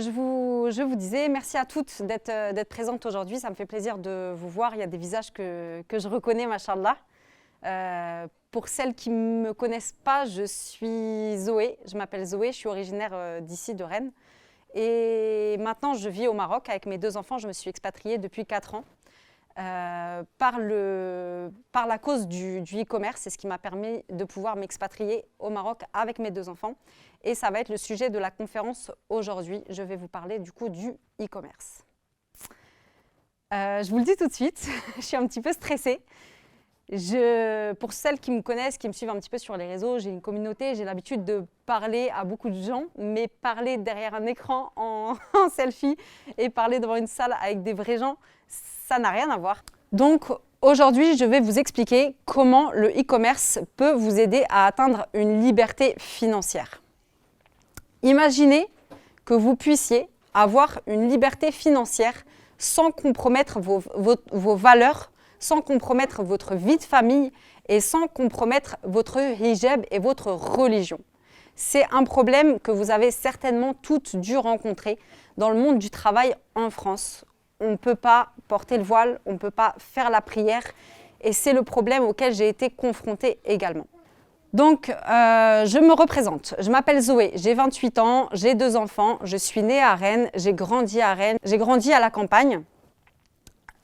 je vous disais merci à toutes d'être présentes aujourd'hui. Ça me fait plaisir de vous voir. Il y a des visages que je reconnais, machallah. Pour celles qui ne me connaissent pas, je suis Zoé. Je m'appelle Zoé, je suis originaire d'ici, de Rennes. Et maintenant, je vis au Maroc avec mes 2 enfants. Je me suis expatriée depuis 4 ans. Par la cause du e-commerce, c'est ce qui m'a permis de pouvoir m'expatrier au Maroc avec mes 2 enfants. Et ça va être le sujet de la conférence aujourd'hui. Je vais vous parler du coup du e-commerce. Je vous le dis tout de suite, je suis un petit peu stressée. Pour celles qui me connaissent, qui me suivent un petit peu sur les réseaux, j'ai une communauté, j'ai l'habitude de parler à beaucoup de gens, mais parler derrière un écran en selfie et parler devant une salle avec des vrais gens, ça n'a rien à voir. Donc aujourd'hui, je vais vous expliquer comment le e-commerce peut vous aider à atteindre une liberté financière. Imaginez que vous puissiez avoir une liberté financière sans compromettre vos valeurs, sans compromettre votre vie de famille et sans compromettre votre hijab et votre religion. C'est un problème que vous avez certainement toutes dû rencontrer dans le monde du travail en France. On ne peut pas porter le voile, on ne peut pas faire la prière et c'est le problème auquel j'ai été confrontée également. Donc, je me représente. Je m'appelle Zoé, j'ai 28 ans, j'ai 2 enfants, je suis née à Rennes, j'ai grandi à Rennes, j'ai grandi à la campagne,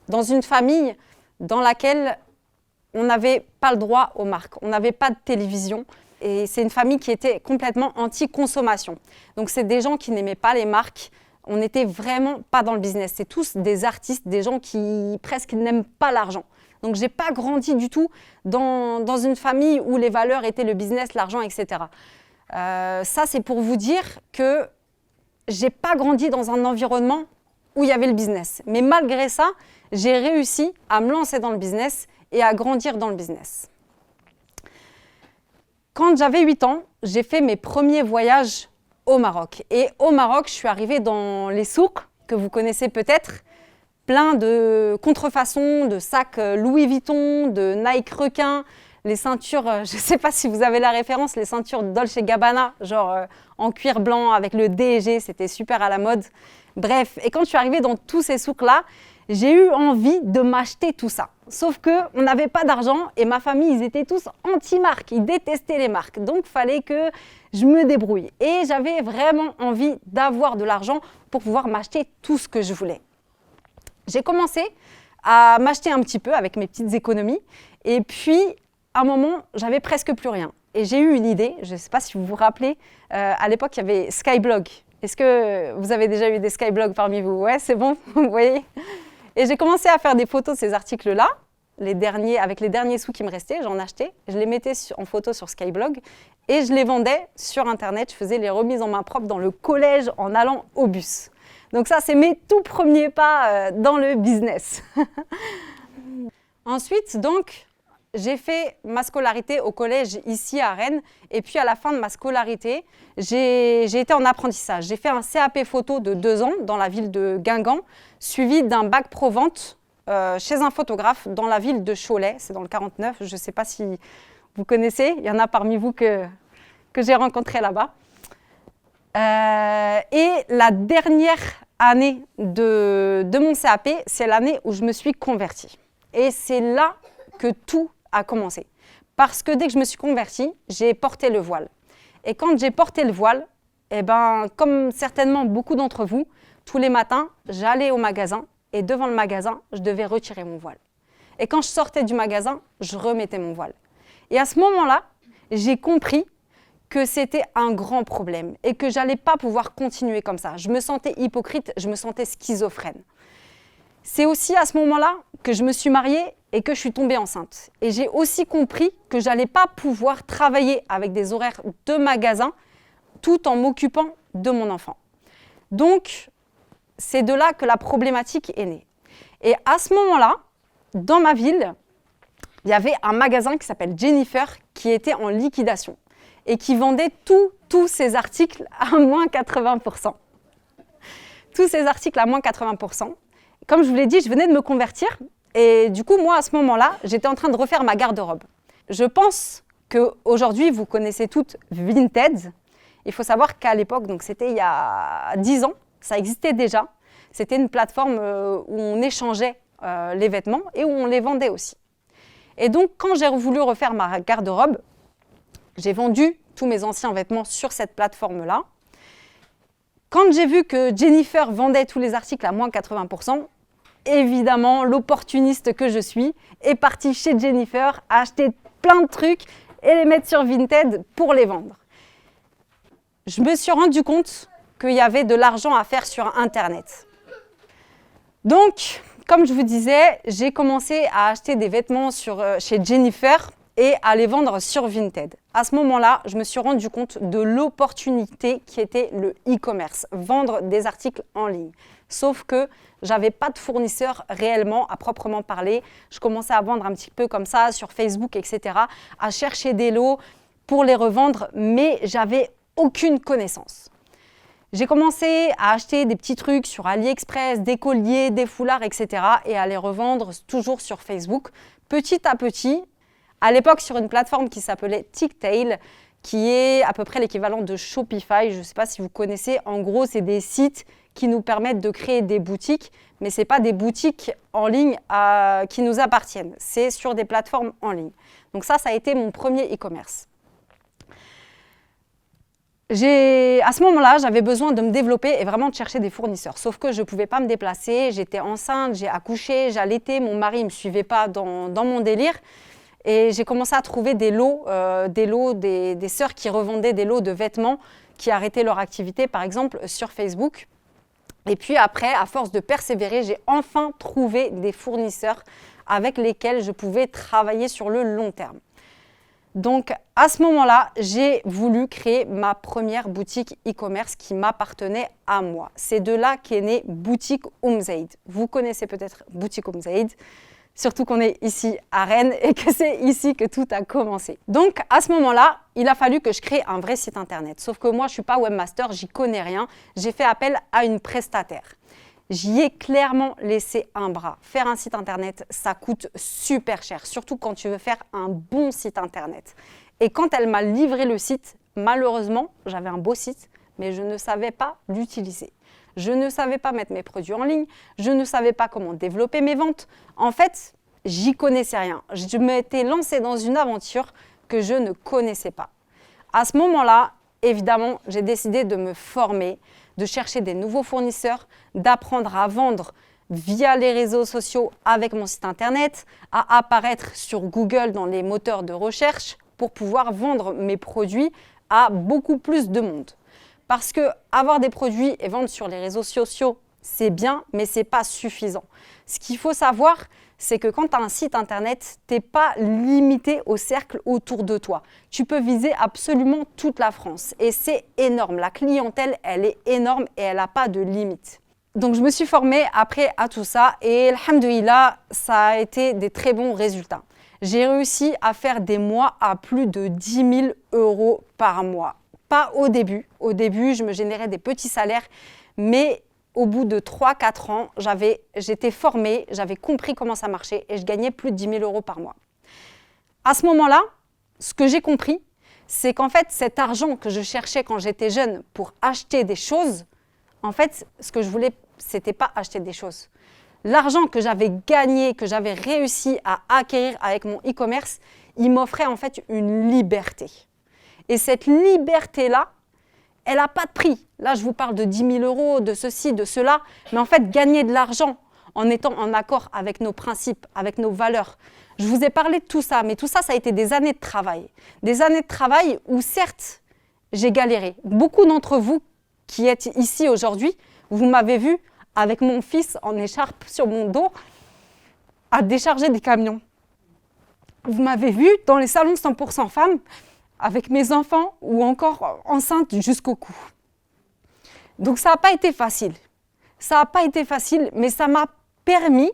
dans une famille dans laquelle on n'avait pas le droit aux marques, on n'avait pas de télévision et c'est une famille qui était complètement anti-consommation. Donc, c'est des gens qui n'aimaient pas les marques, on n'était vraiment pas dans le business. C'est tous des artistes, des gens qui presque n'aiment pas l'argent. Donc, je n'ai pas grandi du tout dans une famille où les valeurs étaient le business, l'argent, etc. Ça, c'est pour vous dire que je n'ai pas grandi dans un environnement où il y avait le business. Mais malgré ça, j'ai réussi à me lancer dans le business et à grandir dans le business. Quand j'avais 8 ans, j'ai fait mes premiers voyages au Maroc. Et au Maroc, je suis arrivée dans les souks, que vous connaissez peut-être, plein de contrefaçons, de sacs Louis Vuitton, de Nike requin, les ceintures, je ne sais pas si vous avez la référence, les ceintures Dolce & Gabbana, genre en cuir blanc avec le D et G, c'était super à la mode. Bref, et quand je suis arrivée dans tous ces souks-là, j'ai eu envie de m'acheter tout ça. Sauf qu'on n'avait pas d'argent et ma famille, ils étaient tous anti-marques, ils détestaient les marques. Donc, il fallait que je me débrouille. Et j'avais vraiment envie d'avoir de l'argent pour pouvoir m'acheter tout ce que je voulais. J'ai commencé à m'acheter un petit peu avec mes petites économies. Et puis, à un moment, j'avais presque plus rien. Et j'ai eu une idée, je ne sais pas si vous vous rappelez, à l'époque, il y avait Skyblog. Est-ce que vous avez déjà eu des Skyblogs parmi vous? Ouais, c'est bon, vous voyez. Et j'ai commencé à faire des photos de ces articles-là, avec les derniers sous qui me restaient, j'en achetais, je les mettais en photo sur Skyblog et je les vendais sur Internet. Je faisais les remises en main propre dans le collège en allant au bus. Donc ça, c'est mes tout premiers pas dans le business. Ensuite, donc, j'ai fait ma scolarité au collège ici à Rennes et puis à la fin de ma scolarité, j'ai été en apprentissage. J'ai fait un CAP photo de 2 ans dans la ville de Guingamp, suivi d'un bac pro vente chez un photographe dans la ville de Cholet, c'est dans le 49, je ne sais pas si vous connaissez, il y en a parmi vous que j'ai rencontré là-bas. Et la dernière année de mon CAP, c'est l'année où je me suis convertie. Et c'est là que tout a commencé. Parce que dès que je me suis convertie, j'ai porté le voile. Et quand j'ai porté le voile, eh ben, comme certainement beaucoup d'entre vous, tous les matins, j'allais au magasin et devant le magasin, je devais retirer mon voile. Et quand je sortais du magasin, je remettais mon voile. Et à ce moment-là, j'ai compris que c'était un grand problème et que je n'allais pas pouvoir continuer comme ça. Je me sentais hypocrite, je me sentais schizophrène. C'est aussi à ce moment-là que je me suis mariée et que je suis tombée enceinte. Et j'ai aussi compris que je n'allais pas pouvoir travailler avec des horaires de magasin tout en m'occupant de mon enfant. Donc, c'est de là que la problématique est née. Et à ce moment-là, dans ma ville, il y avait un magasin qui s'appelle Jennifer qui était en liquidation et qui vendait tous ses articles à moins 80%. Tous ces articles à moins 80%. Comme je vous l'ai dit, je venais de me convertir et du coup, moi, à ce moment-là, j'étais en train de refaire ma garde-robe. Je pense qu'aujourd'hui, vous connaissez toutes Vinted. Il faut savoir qu'à l'époque, donc c'était il y a 10 ans, Ça existait déjà. C'était une plateforme où on échangeait les vêtements et où on les vendait aussi. Et donc, quand j'ai voulu refaire ma garde-robe, j'ai vendu tous mes anciens vêtements sur cette plateforme-là. Quand j'ai vu que Jennifer vendait tous les articles à moins 80%, évidemment, l'opportuniste que je suis est partie chez Jennifer acheter plein de trucs et les mettre sur Vinted pour les vendre. Je me suis rendu compte qu'il y avait de l'argent à faire sur Internet. Donc, comme je vous disais, j'ai commencé à acheter des vêtements chez Jennifer et à les vendre sur Vinted. À ce moment-là, je me suis rendu compte de l'opportunité qui était le e-commerce, vendre des articles en ligne. Sauf que je n'avais pas de fournisseur réellement à proprement parler. Je commençais à vendre un petit peu comme ça sur Facebook, etc., à chercher des lots pour les revendre, mais j'avais aucune connaissance. J'ai commencé à acheter des petits trucs sur AliExpress, des colliers, des foulards, etc. et à les revendre toujours sur Facebook, petit à petit, à l'époque sur une plateforme qui s'appelait Ticktail, qui est à peu près l'équivalent de Shopify. Je ne sais pas si vous connaissez. En gros, c'est des sites qui nous permettent de créer des boutiques, mais ce n'est pas des boutiques en ligne qui nous appartiennent. C'est sur des plateformes en ligne. Donc ça a été mon premier e-commerce. À ce moment-là, j'avais besoin de me développer et vraiment de chercher des fournisseurs. Sauf que je ne pouvais pas me déplacer, j'étais enceinte, j'ai accouché, j'allaitais, mon mari ne me suivait pas dans mon délire. Et j'ai commencé à trouver des sœurs qui revendaient des lots de vêtements qui arrêtaient leur activité, par exemple, sur Facebook. Et puis après, à force de persévérer, j'ai enfin trouvé des fournisseurs avec lesquels je pouvais travailler sur le long terme. Donc, à ce moment-là, j'ai voulu créer ma première boutique e-commerce qui m'appartenait à moi. C'est de là qu'est née Boutique Zaid. Vous connaissez peut-être Boutique Zaid, surtout qu'on est ici à Rennes et que c'est ici que tout a commencé. Donc, à ce moment-là, il a fallu que je crée un vrai site internet. Sauf que moi, je ne suis pas webmaster, j'y connais rien. J'ai fait appel à une prestataire. J'y ai clairement laissé un bras. Faire un site internet, ça coûte super cher, surtout quand tu veux faire un bon site internet. Et quand elle m'a livré le site, malheureusement, j'avais un beau site, mais je ne savais pas l'utiliser. Je ne savais pas mettre mes produits en ligne, je ne savais pas comment développer mes ventes. En fait, j'y connaissais rien. Je m'étais lancée dans une aventure que je ne connaissais pas. À ce moment-là, évidemment, j'ai décidé de me former, de chercher des nouveaux fournisseurs, d'apprendre à vendre via les réseaux sociaux avec mon site internet, à apparaître sur Google dans les moteurs de recherche pour pouvoir vendre mes produits à beaucoup plus de monde. Parce que avoir des produits et vendre sur les réseaux sociaux, c'est bien, mais ce n'est pas suffisant. Ce qu'il faut savoir, c'est que quand tu as un site internet, tu n'es pas limité au cercle autour de toi. Tu peux viser absolument toute la France et c'est énorme. La clientèle, elle est énorme et elle n'a pas de limite. Donc je me suis formée après à tout ça et alhamdoulilah, ça a été des très bons résultats. J'ai réussi à faire des mois à plus de 10 000 € par mois. Pas au début. Au début, je me générais des petits salaires, mais au bout de 3-4 ans, j'étais formée, j'avais compris comment ça marchait et je gagnais plus de 10 000 € par mois. À ce moment-là, ce que j'ai compris, c'est qu'en fait, cet argent que je cherchais quand j'étais jeune pour acheter des choses, en fait, ce que je voulais, c'était pas acheter des choses. L'argent que j'avais gagné, que j'avais réussi à acquérir avec mon e-commerce, il m'offrait en fait une liberté. Et cette liberté-là, elle n'a pas de prix. Là, je vous parle de 10 000 €, de ceci, de cela. Mais en fait, gagner de l'argent en étant en accord avec nos principes, avec nos valeurs. Je vous ai parlé de tout ça, mais tout ça, ça a été des années de travail. Des années de travail où, certes, j'ai galéré. Beaucoup d'entre vous qui êtes ici aujourd'hui, vous m'avez vu avec mon fils en écharpe sur mon dos à décharger des camions. Vous m'avez vu dans les salons 100% femmes avec mes enfants ou encore enceinte jusqu'au cou. Donc ça n'a pas été facile. Ça n'a pas été facile, mais ça m'a permis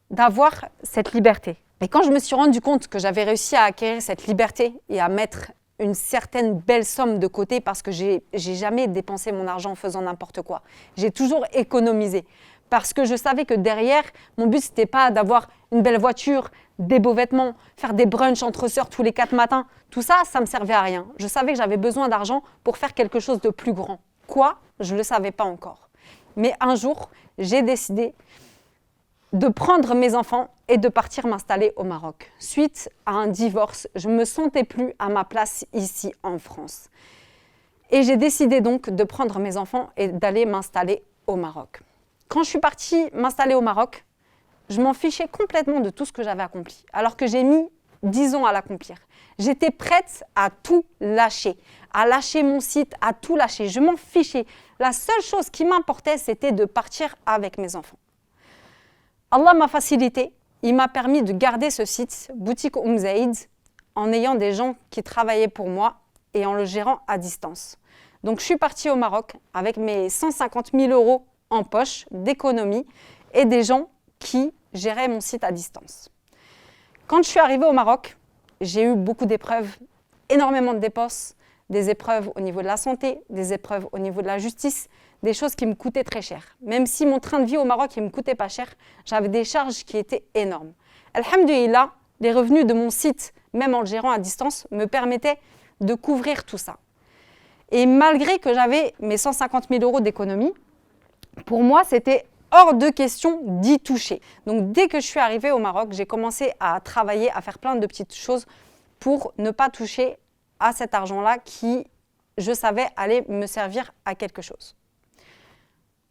d'avoir cette liberté. Et quand je me suis rendu compte que j'avais réussi à acquérir cette liberté et à mettre une certaine belle somme de côté, parce que j'ai jamais dépensé mon argent en faisant n'importe quoi. J'ai toujours économisé. Parce que je savais que derrière, mon but, ce n'était pas d'avoir une belle voiture, des beaux vêtements, faire des brunchs entre sœurs tous les 4 matins. Tout ça, ça ne me servait à rien. Je savais que j'avais besoin d'argent pour faire quelque chose de plus grand. Quoi? Je ne le savais pas encore. Mais un jour, j'ai décidé de prendre mes enfants et de partir m'installer au Maroc. Suite à un divorce, je ne me sentais plus à ma place ici en France. Et j'ai décidé donc de prendre mes enfants et d'aller m'installer au Maroc. Quand je suis partie m'installer au Maroc, je m'en fichais complètement de tout ce que j'avais accompli, alors que j'ai mis 10 ans à l'accomplir. J'étais prête à tout lâcher, à lâcher mon site, à tout lâcher. Je m'en fichais. La seule chose qui m'importait, c'était de partir avec mes enfants. Allah m'a facilité. Il m'a permis de garder ce site, Boutique Zaïd, en ayant des gens qui travaillaient pour moi et en le gérant à distance. Donc, je suis partie au Maroc avec mes 150 000 € en poche d'économie et des gens qui géraient mon site à distance. Quand je suis arrivée au Maroc, j'ai eu beaucoup d'épreuves, énormément de dépenses, des épreuves au niveau de la santé, des épreuves au niveau de la justice, des choses qui me coûtaient très cher. Même si mon train de vie au Maroc ne me coûtait pas cher, j'avais des charges qui étaient énormes. Alhamdoulilah, les revenus de mon site, même en le gérant à distance, me permettaient de couvrir tout ça. Et malgré que j'avais mes 150 000 € d'économie, pour moi, c'était hors de question d'y toucher. Donc, dès que je suis arrivée au Maroc, j'ai commencé à travailler, à faire plein de petites choses pour ne pas toucher à cet argent-là qui, je savais, allait me servir à quelque chose.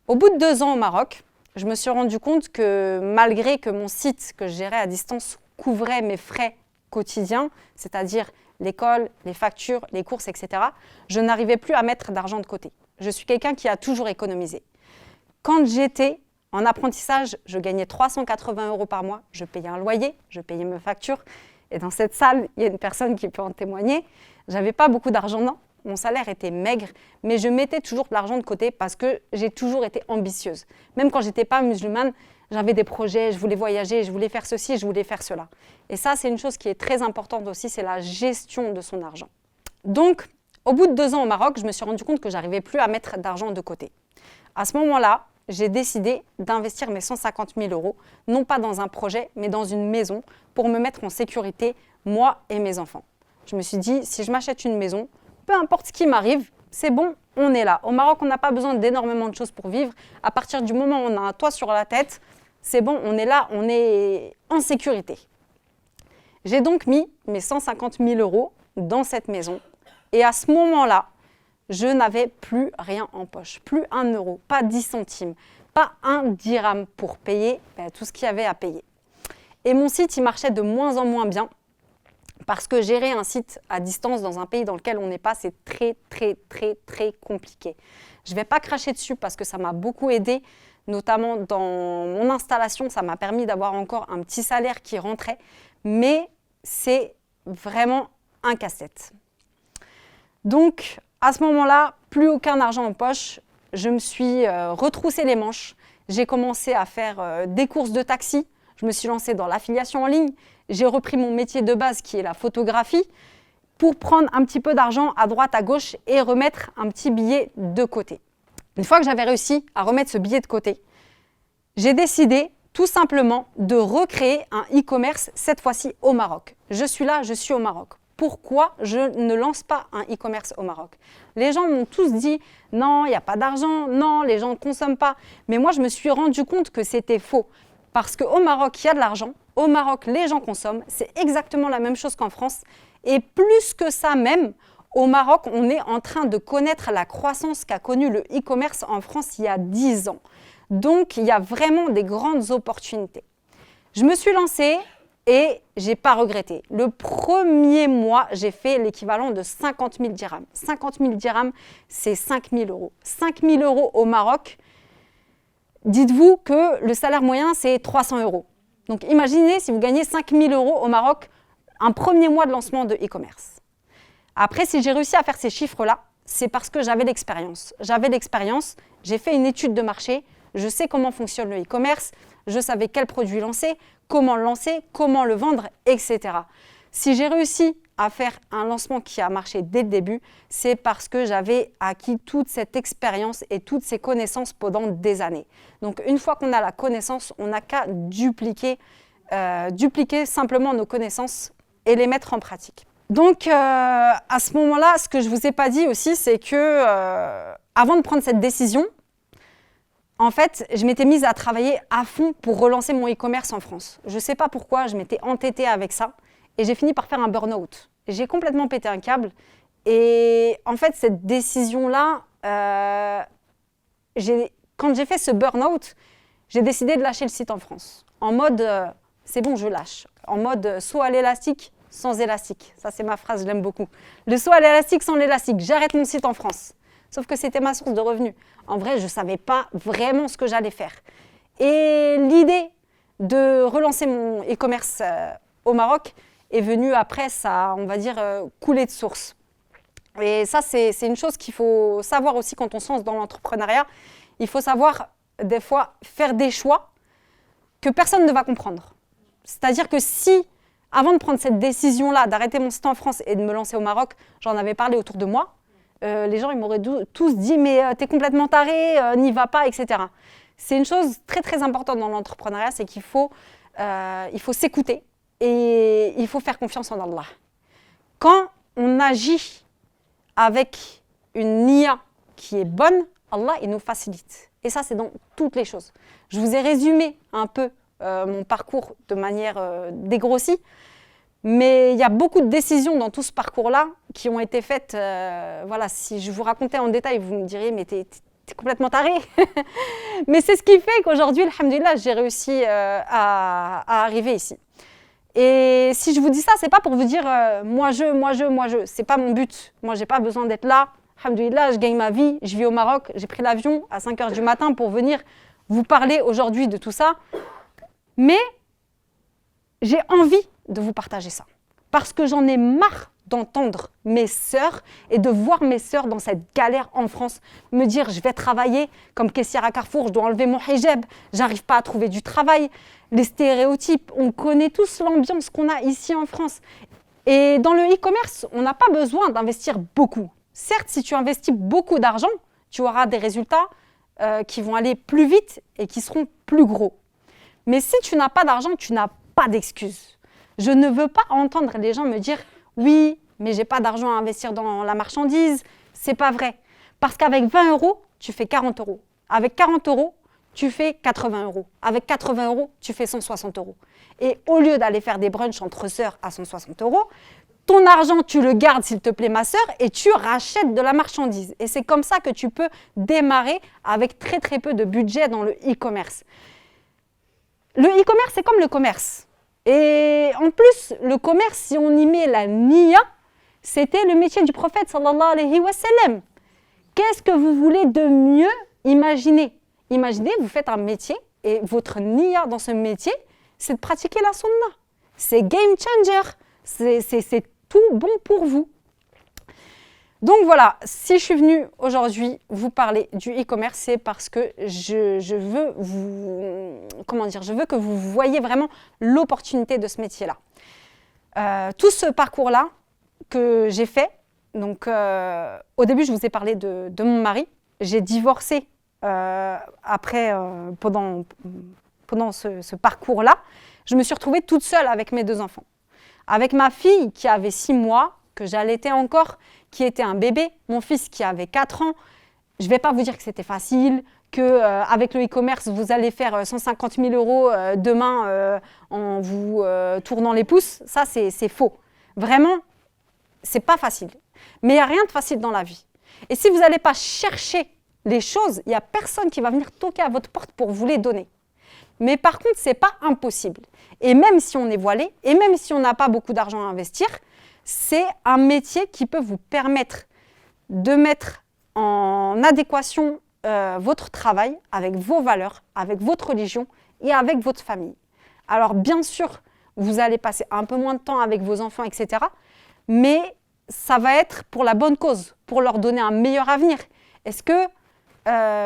Au bout de 2 ans au Maroc, je me suis rendu compte que malgré que mon site que je gérais à distance couvrait mes frais quotidiens, c'est-à-dire l'école, les factures, les courses, etc., je n'arrivais plus à mettre d'argent de côté. Je suis quelqu'un qui a toujours économisé. Quand j'étais en apprentissage, je gagnais 380 € par mois, je payais un loyer, je payais mes factures. Et dans cette salle, il y a une personne qui peut en témoigner. Je n'avais pas beaucoup d'argent, non. Mon salaire était maigre, mais je mettais toujours de l'argent de côté parce que j'ai toujours été ambitieuse. Même quand je n'étais pas musulmane, j'avais des projets, je voulais voyager, je voulais faire ceci, je voulais faire cela. Et ça, c'est une chose qui est très importante aussi, c'est la gestion de son argent. Donc, au bout de 2 ans au Maroc, je me suis rendu compte que je n'arrivais plus à mettre d'argent de côté. À ce moment-là, j'ai décidé d'investir mes 150 000 €, non pas dans un projet, mais dans une maison pour me mettre en sécurité, moi et mes enfants. Je me suis dit, si je m'achète une maison, peu importe ce qui m'arrive, c'est bon, on est là. Au Maroc, on n'a pas besoin d'énormément de choses pour vivre. À partir du moment où on a un toit sur la tête, c'est bon, on est là, on est en sécurité. J'ai donc mis mes 150 000 € dans cette maison. Et à ce moment-là, je n'avais plus rien en poche, plus 1 euro, pas 10 centimes, pas 1 dirham pour payer tout ce qu'il y avait à payer. Et mon site, il marchait de moins en moins bien parce que gérer un site à distance dans un pays dans lequel on n'est pas, c'est très, très, très, très compliqué. Je ne vais pas cracher dessus parce que ça m'a beaucoup aidé, notamment dans mon installation, ça m'a permis d'avoir encore un petit salaire qui rentrait, mais c'est vraiment un casse-tête. Donc, à ce moment-là, plus aucun argent en poche, je me suis retroussé les manches. J'ai commencé à faire des courses de taxi. Je me suis lancée dans l'affiliation en ligne. J'ai repris mon métier de base qui est la photographie pour prendre un petit peu d'argent à droite, à gauche et remettre un petit billet de côté. Une fois que j'avais réussi à remettre ce billet de côté, j'ai décidé tout simplement de recréer un e-commerce, cette fois-ci au Maroc. Je suis là, je suis au Maroc. Pourquoi je ne lance pas un e-commerce au Maroc? Les gens m'ont tous dit « non, il n'y a pas d'argent, non, les gens ne consomment pas ». Mais moi, je me suis rendu compte que c'était faux. Parce qu'au Maroc, il y a de l'argent. Au Maroc, les gens consomment. C'est exactement la même chose qu'en France. Et plus que ça même, au Maroc, on est en train de connaître la croissance qu'a connue le e-commerce en France il y a 10 ans. Donc, il y a vraiment des grandes opportunités. Je me suis lancée. Et je n'ai pas regretté. Le premier mois, j'ai fait l'équivalent de 50 000 dirhams. 50 000 dirhams, c'est 5 000 €. 5 000 € au Maroc, dites-vous que le salaire moyen, c'est 300 €. Donc imaginez si vous gagnez 5 000 € au Maroc, un premier mois de lancement de e-commerce. Après, si j'ai réussi à faire ces chiffres-là, c'est parce que j'avais l'expérience. J'avais l'expérience, j'ai fait une étude de marché, je sais comment fonctionne le e-commerce, je savais quel produit lancer, comment le lancer, comment le vendre, etc. Si j'ai réussi à faire un lancement qui a marché dès le début, c'est parce que j'avais acquis toute cette expérience et toutes ces connaissances pendant des années. Donc une fois qu'on a la connaissance, on n'a qu'à dupliquer simplement nos connaissances et les mettre en pratique. Donc à ce moment-là, ce que je ne vous ai pas dit aussi, c'est que avant de prendre cette décision, en fait, je m'étais mise à travailler à fond pour relancer mon e-commerce en France. Je ne sais pas pourquoi, je m'étais entêtée avec ça et j'ai fini par faire un burn-out. J'ai complètement pété un câble et en fait, cette décision-là, quand j'ai fait ce burn-out, j'ai décidé de lâcher le site en France. En mode, c'est bon, je lâche. En mode, saut à l'élastique sans élastique. Ça, c'est ma phrase, je l'aime beaucoup. Le saut à l'élastique sans l'élastique. J'arrête mon site en France. Sauf que c'était ma source de revenus. En vrai, je ne savais pas vraiment ce que j'allais faire. Et l'idée de relancer mon e-commerce au Maroc est venue après, ça, on va dire, couler de source. Et ça, c'est une chose qu'il faut savoir aussi quand on se lance dans l'entrepreneuriat. Il faut savoir, des fois, faire des choix que personne ne va comprendre. C'est-à-dire que si, avant de prendre cette décision-là, d'arrêter mon site en France et de me lancer au Maroc, j'en avais parlé autour de moi, les gens ils m'auraient tous dit « mais t'es complètement taré, n'y va pas », etc. C'est une chose très très importante dans l'entrepreneuriat, c'est qu'il faut s'écouter et il faut faire confiance en Allah. Quand on agit avec une niya qui est bonne, Allah il nous facilite. Et ça c'est dans toutes les choses. Je vous ai résumé un peu mon parcours de manière dégrossie. Mais il y a beaucoup de décisions dans tout ce parcours-là qui ont été faites. Voilà, si je vous racontais en détail, vous me diriez, mais t'es complètement taré. Mais c'est ce qui fait qu'aujourd'hui, alhamdoulilah, j'ai réussi à arriver ici. Et si je vous dis ça, c'est pas pour vous dire moi je. C'est pas mon but. Moi, j'ai pas besoin d'être là. Alhamdoulilah, je gagne ma vie. Je vis au Maroc. J'ai pris l'avion à 5 h du matin pour venir vous parler aujourd'hui de tout ça. Mais j'ai envie de vous partager ça. Parce que j'en ai marre d'entendre mes sœurs et de voir mes sœurs dans cette galère en France me dire je vais travailler comme caissière à Carrefour, je dois enlever mon hijab, j'arrive pas à trouver du travail. Les stéréotypes, on connaît tous l'ambiance qu'on a ici en France. Et dans le e-commerce, on n'a pas besoin d'investir beaucoup. Certes, si tu investis beaucoup d'argent, tu auras des résultats qui vont aller plus vite et qui seront plus gros. Mais si tu n'as pas d'argent, tu n'as pas d'excuses. Je ne veux pas entendre les gens me dire « oui, mais j'ai pas d'argent à investir dans la marchandise ». C'est pas vrai. Parce qu'avec 20 €, tu fais 40 €. Avec 40 €, tu fais 80 €. Avec 80 €, tu fais 160 €. Et au lieu d'aller faire des brunchs entre sœurs à 160 €, ton argent, tu le gardes, s'il te plaît, ma sœur, et tu rachètes de la marchandise. Et c'est comme ça que tu peux démarrer avec très très peu de budget dans le e-commerce. Le e-commerce, c'est comme le commerce. Et en plus, le commerce, si on y met la niya, c'était le métier du prophète sallallahu alayhi wa sallam. Qu'est-ce que vous voulez de mieux imaginer? Imaginez, vous faites un métier et votre niya dans ce métier, c'est de pratiquer la sunna. C'est game changer. C'est tout bon pour vous. Donc voilà, si je suis venue aujourd'hui vous parler du e-commerce, c'est parce que je veux que vous voyez vraiment l'opportunité de ce métier-là. Tout ce parcours-là que j'ai fait, donc au début je vous ai parlé de mon mari, j'ai divorcé pendant ce parcours-là, je me suis retrouvée toute seule avec mes 2 enfants. Avec ma fille qui avait 6 mois, que j'allaitais encore, qui était un bébé, mon fils qui avait 4 ans. Je ne vais pas vous dire que c'était facile, qu'avec le e-commerce, vous allez faire 150 000 € demain en vous tournant les pouces. Ça, c'est faux. Vraiment, ce n'est pas facile. Mais il n'y a rien de facile dans la vie. Et si vous n'allez pas chercher les choses, il n'y a personne qui va venir toquer à votre porte pour vous les donner. Mais par contre, ce n'est pas impossible. Et même si on est voilé, et même si on n'a pas beaucoup d'argent à investir, c'est un métier qui peut vous permettre de mettre en adéquation votre travail avec vos valeurs, avec votre religion et avec votre famille. Alors bien sûr, vous allez passer un peu moins de temps avec vos enfants, etc. Mais ça va être pour la bonne cause, pour leur donner un meilleur avenir. Est-ce que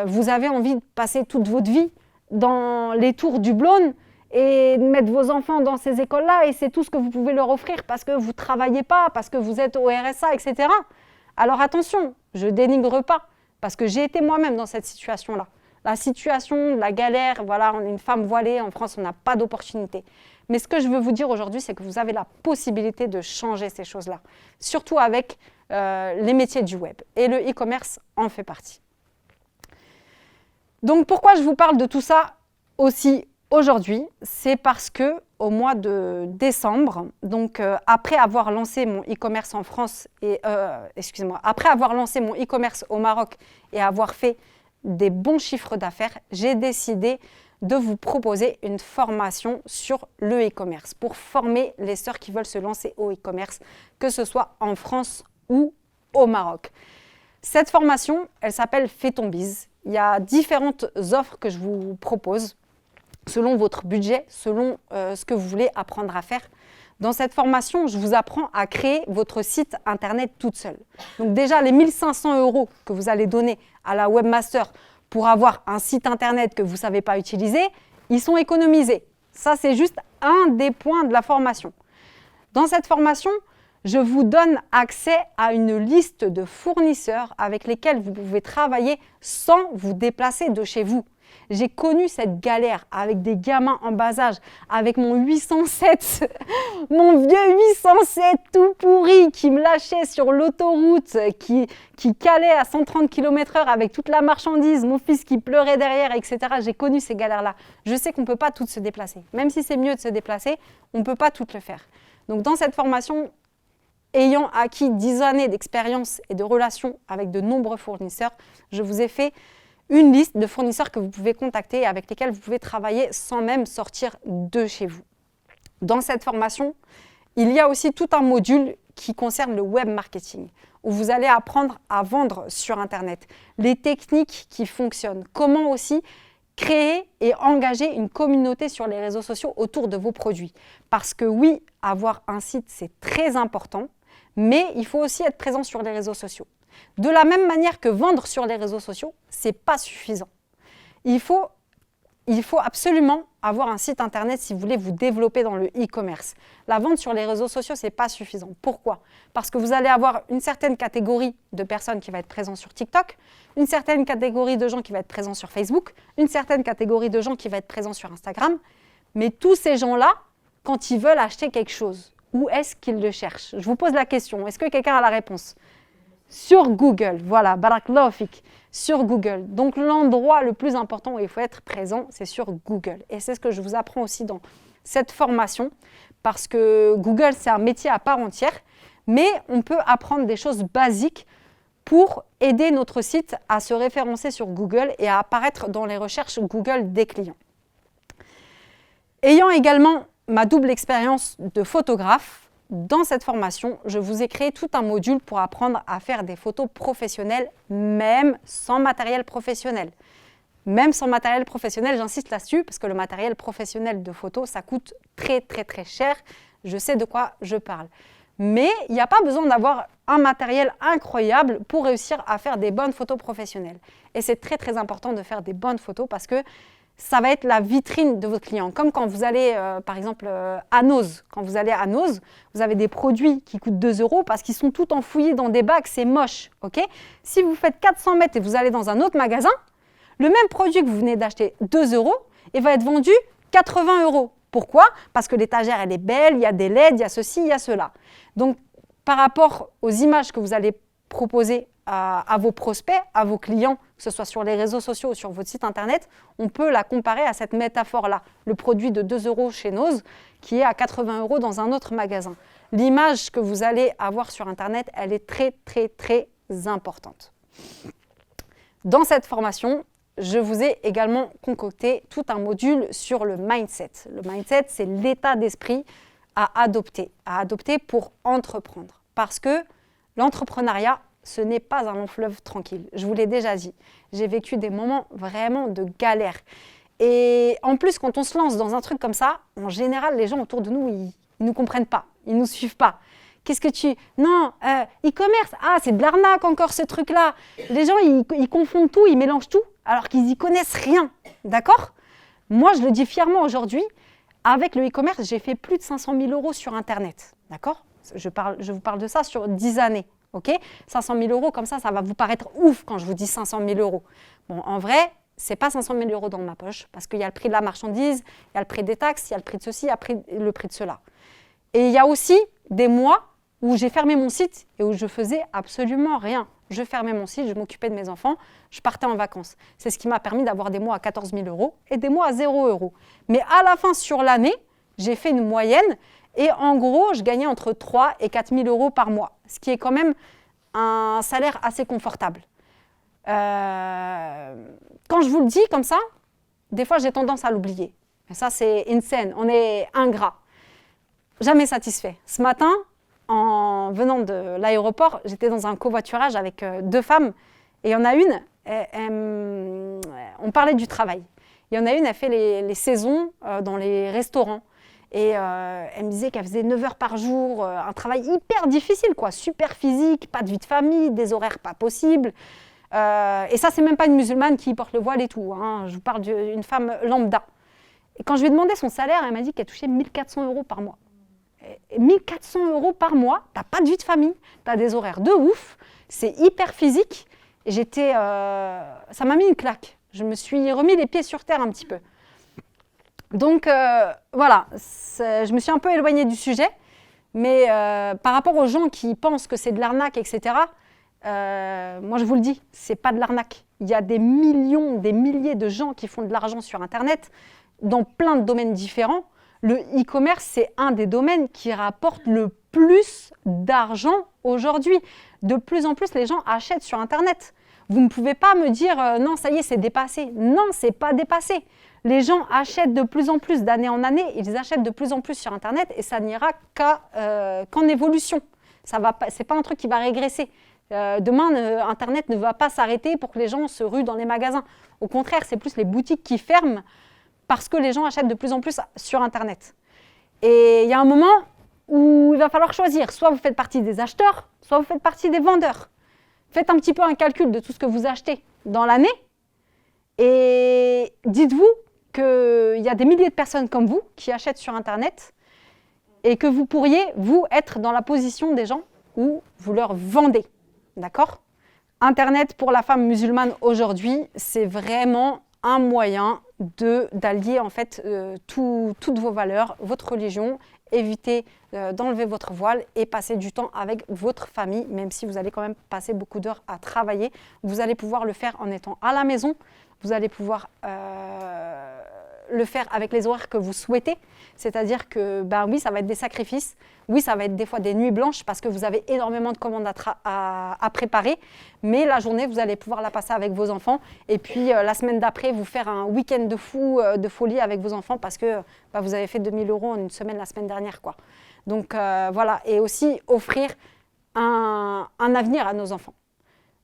vous avez envie de passer toute votre vie dans les tours du Blône et de mettre vos enfants dans ces écoles-là et c'est tout ce que vous pouvez leur offrir parce que vous ne travaillez pas, parce que vous êtes au RSA, etc. Alors attention, je ne dénigre pas parce que j'ai été moi-même dans cette situation-là. La situation, la galère, voilà, on est une femme voilée, en France on n'a pas d'opportunité. Mais ce que je veux vous dire aujourd'hui, c'est que vous avez la possibilité de changer ces choses-là, surtout avec les métiers du web. Et le e-commerce en fait partie. Donc pourquoi je vous parle de tout ça aussi aujourd'hui? C'est parce que au mois de décembre, donc après avoir lancé mon e-commerce en France et après avoir lancé mon e-commerce au Maroc et avoir fait des bons chiffres d'affaires, j'ai décidé de vous proposer une formation sur le e-commerce pour former les sœurs qui veulent se lancer au e-commerce, que ce soit en France ou au Maroc. Cette formation, elle s'appelle Fais ton biz. Il y a différentes offres que je vous propose selon votre budget, selon ce que vous voulez apprendre à faire. Dans cette formation, je vous apprends à créer votre site internet toute seule. Donc déjà, les 1 500 € que vous allez donner à la webmaster pour avoir un site internet que vous ne savez pas utiliser, ils sont économisés. Ça, c'est juste un des points de la formation. Dans cette formation, je vous donne accès à une liste de fournisseurs avec lesquels vous pouvez travailler sans vous déplacer de chez vous. J'ai connu cette galère avec des gamins en bas âge, avec mon 807, mon vieux 807 tout pourri qui me lâchait sur l'autoroute, qui calait à 130 km/h avec toute la marchandise, mon fils qui pleurait derrière, etc. J'ai connu ces galères-là. Je sais qu'on ne peut pas toutes se déplacer. Même si c'est mieux de se déplacer, on ne peut pas toutes le faire. Donc dans cette formation, ayant acquis 10 années d'expérience et de relations avec de nombreux fournisseurs, je vous ai fait une liste de fournisseurs que vous pouvez contacter et avec lesquels vous pouvez travailler sans même sortir de chez vous. Dans cette formation, il y a aussi tout un module qui concerne le web marketing, où vous allez apprendre à vendre sur Internet, les techniques qui fonctionnent, comment aussi créer et engager une communauté sur les réseaux sociaux autour de vos produits. Parce que oui, avoir un site, c'est très important, mais il faut aussi être présent sur les réseaux sociaux. De la même manière que vendre sur les réseaux sociaux, ce n'est pas suffisant. Il faut absolument avoir un site internet si vous voulez vous développer dans le e-commerce. La vente sur les réseaux sociaux, ce n'est pas suffisant. Pourquoi? Parce que vous allez avoir une certaine catégorie de personnes qui va être présentes sur TikTok, une certaine catégorie de gens qui va être présents sur Facebook, une certaine catégorie de gens qui va être présents sur Instagram. Mais tous ces gens-là, quand ils veulent acheter quelque chose, où est-ce qu'ils le cherchent? Je vous pose la question. Est-ce que quelqu'un a la réponse? Sur Google, voilà, barakallahu fik, sur Google. Donc l'endroit le plus important où il faut être présent, c'est sur Google. Et c'est ce que je vous apprends aussi dans cette formation, parce que Google, c'est un métier à part entière, mais on peut apprendre des choses basiques pour aider notre site à se référencer sur Google et à apparaître dans les recherches Google des clients. Ayant également ma double expérience de photographe, dans cette formation, je vous ai créé tout un module pour apprendre à faire des photos professionnelles, même sans matériel professionnel. Même sans matériel professionnel, j'insiste là-dessus, parce que le matériel professionnel de photo, ça coûte très très très cher. Je sais de quoi je parle. Mais il n'y a pas besoin d'avoir un matériel incroyable pour réussir à faire des bonnes photos professionnelles. Et c'est très très important de faire des bonnes photos parce que ça va être la vitrine de votre client. Comme quand vous allez, par exemple, à Noz. Quand vous allez à Noz, vous avez des produits qui coûtent 2 € parce qu'ils sont tout enfouis dans des bacs, c'est moche. Okay, si vous faites 400 mètres et vous allez dans un autre magasin, le même produit que vous venez d'acheter 2 €, il va être vendu 80 €. Pourquoi? Parce que l'étagère, elle est belle, il y a des LED, il y a ceci, il y a cela. Donc, par rapport aux images que vous allez proposer à vos prospects, à vos clients, que ce soit sur les réseaux sociaux ou sur votre site internet, on peut la comparer à cette métaphore-là. Le produit de 2 € chez Noz qui est à 80 € dans un autre magasin. L'image que vous allez avoir sur internet, elle est très, très, très importante. Dans cette formation, je vous ai également concocté tout un module sur le mindset. Le mindset, c'est l'état d'esprit à adopter pour entreprendre. Parce que l'entrepreneuriat, ce n'est pas un long fleuve tranquille. Je vous l'ai déjà dit. J'ai vécu des moments vraiment de galère. Et en plus, quand on se lance dans un truc comme ça, en général, les gens autour de nous, ils ne nous comprennent pas. Ils ne nous suivent pas. Qu'est-ce que tu... Non, e-commerce, ah, c'est de l'arnaque encore ce truc-là. Les gens, ils confondent tout, ils mélangent tout, alors qu'ils n'y connaissent rien. D'accord? Moi, je le dis fièrement aujourd'hui, avec le e-commerce, j'ai fait plus de 500 000 € sur Internet. D'accord? Je vous parle de ça sur 10 années. Ok, 500 000 € comme ça va vous paraître ouf quand je vous dis 500 000 €. Bon, en vrai, ce n'est pas 500 000 € dans ma poche parce qu'il y a le prix de la marchandise, il y a le prix des taxes, il y a le prix de ceci, il y a le prix de cela. Et il y a aussi des mois où j'ai fermé mon site et où je faisais absolument rien. je fermais mon site, je m'occupais de mes enfants, je partais en vacances. C'est ce qui m'a permis d'avoir des mois à 14 000 € et des mois à 0 €. Mais à la fin, sur l'année, j'ai fait une moyenne et en gros, je gagnais entre 3 et 4 000 € par mois, ce qui est quand même un salaire assez confortable. Quand je vous le dis comme ça, des fois, j'ai tendance à l'oublier. Et ça, c'est insane, on est ingrat. Jamais satisfait. Ce matin, en venant de l'aéroport, j'étais dans un covoiturage avec 2 femmes. Et il y en a une, on parlait du travail. Il y en a une, elle fait les saisons dans les restaurants. Et elle me disait qu'elle faisait 9 heures par jour, un travail hyper difficile, quoi, super physique, pas de vie de famille, des horaires pas possibles. Et ça, c'est même pas une musulmane qui porte le voile et tout. Hein. Je vous parle d'une femme lambda. Et quand je lui ai demandé son salaire, elle m'a dit qu'elle touchait 1 400 € par mois. 1 400 € par mois, t'as pas de vie de famille, t'as des horaires de ouf, c'est hyper physique. Et ça m'a mis une claque. Je me suis remis les pieds sur terre un petit peu. Donc voilà, je me suis un peu éloignée du sujet, mais par rapport aux gens qui pensent que c'est de l'arnaque, etc., moi je vous le dis, c'est pas de l'arnaque. Il y a des millions, des milliers de gens qui font de l'argent sur Internet dans plein de domaines différents. Le e-commerce, c'est un des domaines qui rapporte le plus d'argent aujourd'hui. De plus en plus, les gens achètent sur Internet. Vous ne pouvez pas me dire non, ça y est, c'est dépassé. Non, c'est pas dépassé. Les gens achètent de plus en plus d'année en année, ils achètent de plus en plus sur Internet et ça n'ira qu'en évolution. Ce n'est pas un truc qui va régresser. Demain, Internet ne va pas s'arrêter pour que les gens se ruent dans les magasins. Au contraire, c'est plus les boutiques qui ferment parce que les gens achètent de plus en plus sur Internet. Et il y a un moment où il va falloir choisir. Soit vous faites partie des acheteurs, soit vous faites partie des vendeurs. Faites un petit peu un calcul de tout ce que vous achetez dans l'année et dites-vous qu'il y a des milliers de personnes comme vous qui achètent sur Internet et que vous pourriez, vous, être dans la position des gens où vous leur vendez. D'accord ? Internet pour la femme musulmane aujourd'hui, c'est vraiment un moyen d'allier en fait toutes vos valeurs, votre religion, éviter d'enlever votre voile et passer du temps avec votre famille, même si vous allez quand même passer beaucoup d'heures à travailler. Vous allez pouvoir le faire en étant à la maison, vous allez pouvoir le faire avec les horaires que vous souhaitez, c'est-à-dire que oui, ça va être des sacrifices, oui, ça va être des fois des nuits blanches parce que vous avez énormément de commandes à préparer, mais la journée, vous allez pouvoir la passer avec vos enfants et puis la semaine d'après, vous faire un week-end de fou, de folie avec vos enfants parce que vous avez fait 2 000 € en une semaine la semaine dernière, quoi. Donc voilà, et aussi offrir un avenir à nos enfants.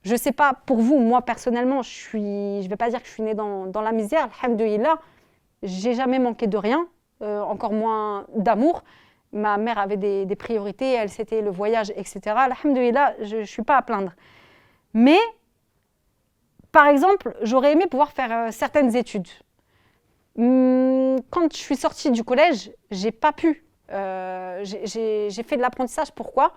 Je ne sais pas pour vous, moi personnellement, je ne vais pas dire que je suis née dans la misère, alhamdoulilah, j'ai jamais manqué de rien, encore moins d'amour. Ma mère avait des priorités, elle c'était le voyage, etc. Alhamdoulilah, je ne suis pas à plaindre. Mais, par exemple, j'aurais aimé pouvoir faire certaines études. Quand je suis sortie du collège, j'ai pas pu. J'ai fait de l'apprentissage, pourquoi ?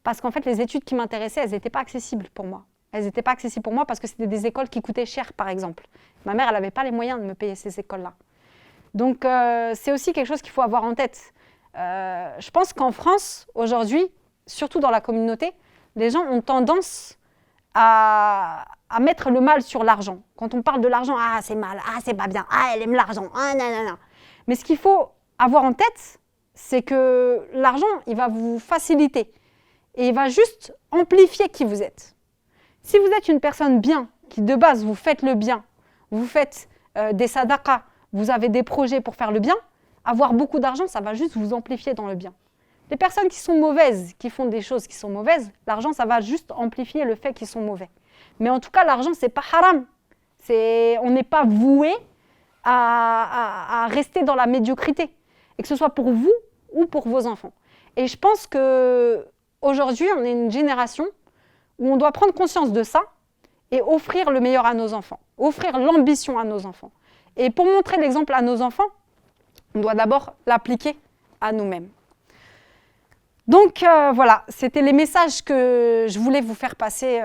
Parce qu'en fait, les études qui m'intéressaient, elles n'étaient pas accessibles pour moi. Elles n'étaient pas accessibles pour moi parce que c'était des écoles qui coûtaient cher, par exemple. Ma mère, elle n'avait pas les moyens de me payer ces écoles-là. Donc, c'est aussi quelque chose qu'il faut avoir en tête. Je pense qu'en France, aujourd'hui, surtout dans la communauté, les gens ont tendance à mettre le mal sur l'argent. Quand on parle de l'argent, ah, c'est mal, ah, c'est pas bien, ah, elle aime l'argent, ah, nanana. Mais ce qu'il faut avoir en tête, c'est que l'argent, il va vous faciliter et il va juste amplifier qui vous êtes. Si vous êtes une personne bien, qui de base vous faites le bien, vous faites des sadaqas, vous avez des projets pour faire le bien, avoir beaucoup d'argent, ça va juste vous amplifier dans le bien. Les personnes qui sont mauvaises, qui font des choses qui sont mauvaises, l'argent, ça va juste amplifier le fait qu'ils sont mauvais. Mais en tout cas, l'argent, c'est pas haram. On n'est pas voué à rester dans la médiocrité, et que ce soit pour vous ou pour vos enfants. Et je pense qu'aujourd'hui, on est une génération où on doit prendre conscience de ça et offrir le meilleur à nos enfants, offrir l'ambition à nos enfants. Et pour montrer l'exemple à nos enfants, on doit d'abord l'appliquer à nous-mêmes. Donc voilà, c'était les messages que je voulais vous faire passer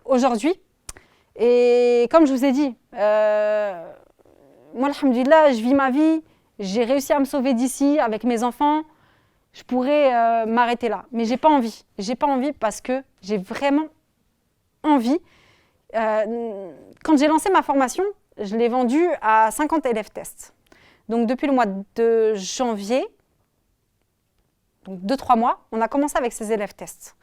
aujourd'hui. Et comme je vous ai dit, moi, alhamdoulilah, je vis ma vie, j'ai réussi à me sauver d'ici avec mes enfants. Je pourrais m'arrêter là, mais j'ai pas envie. J'ai pas envie parce que j'ai vraiment envie. Quand j'ai lancé ma formation, je l'ai vendue à 50 élèves tests. Donc depuis le mois de janvier, donc 2-3 mois, on a commencé avec ces élèves tests.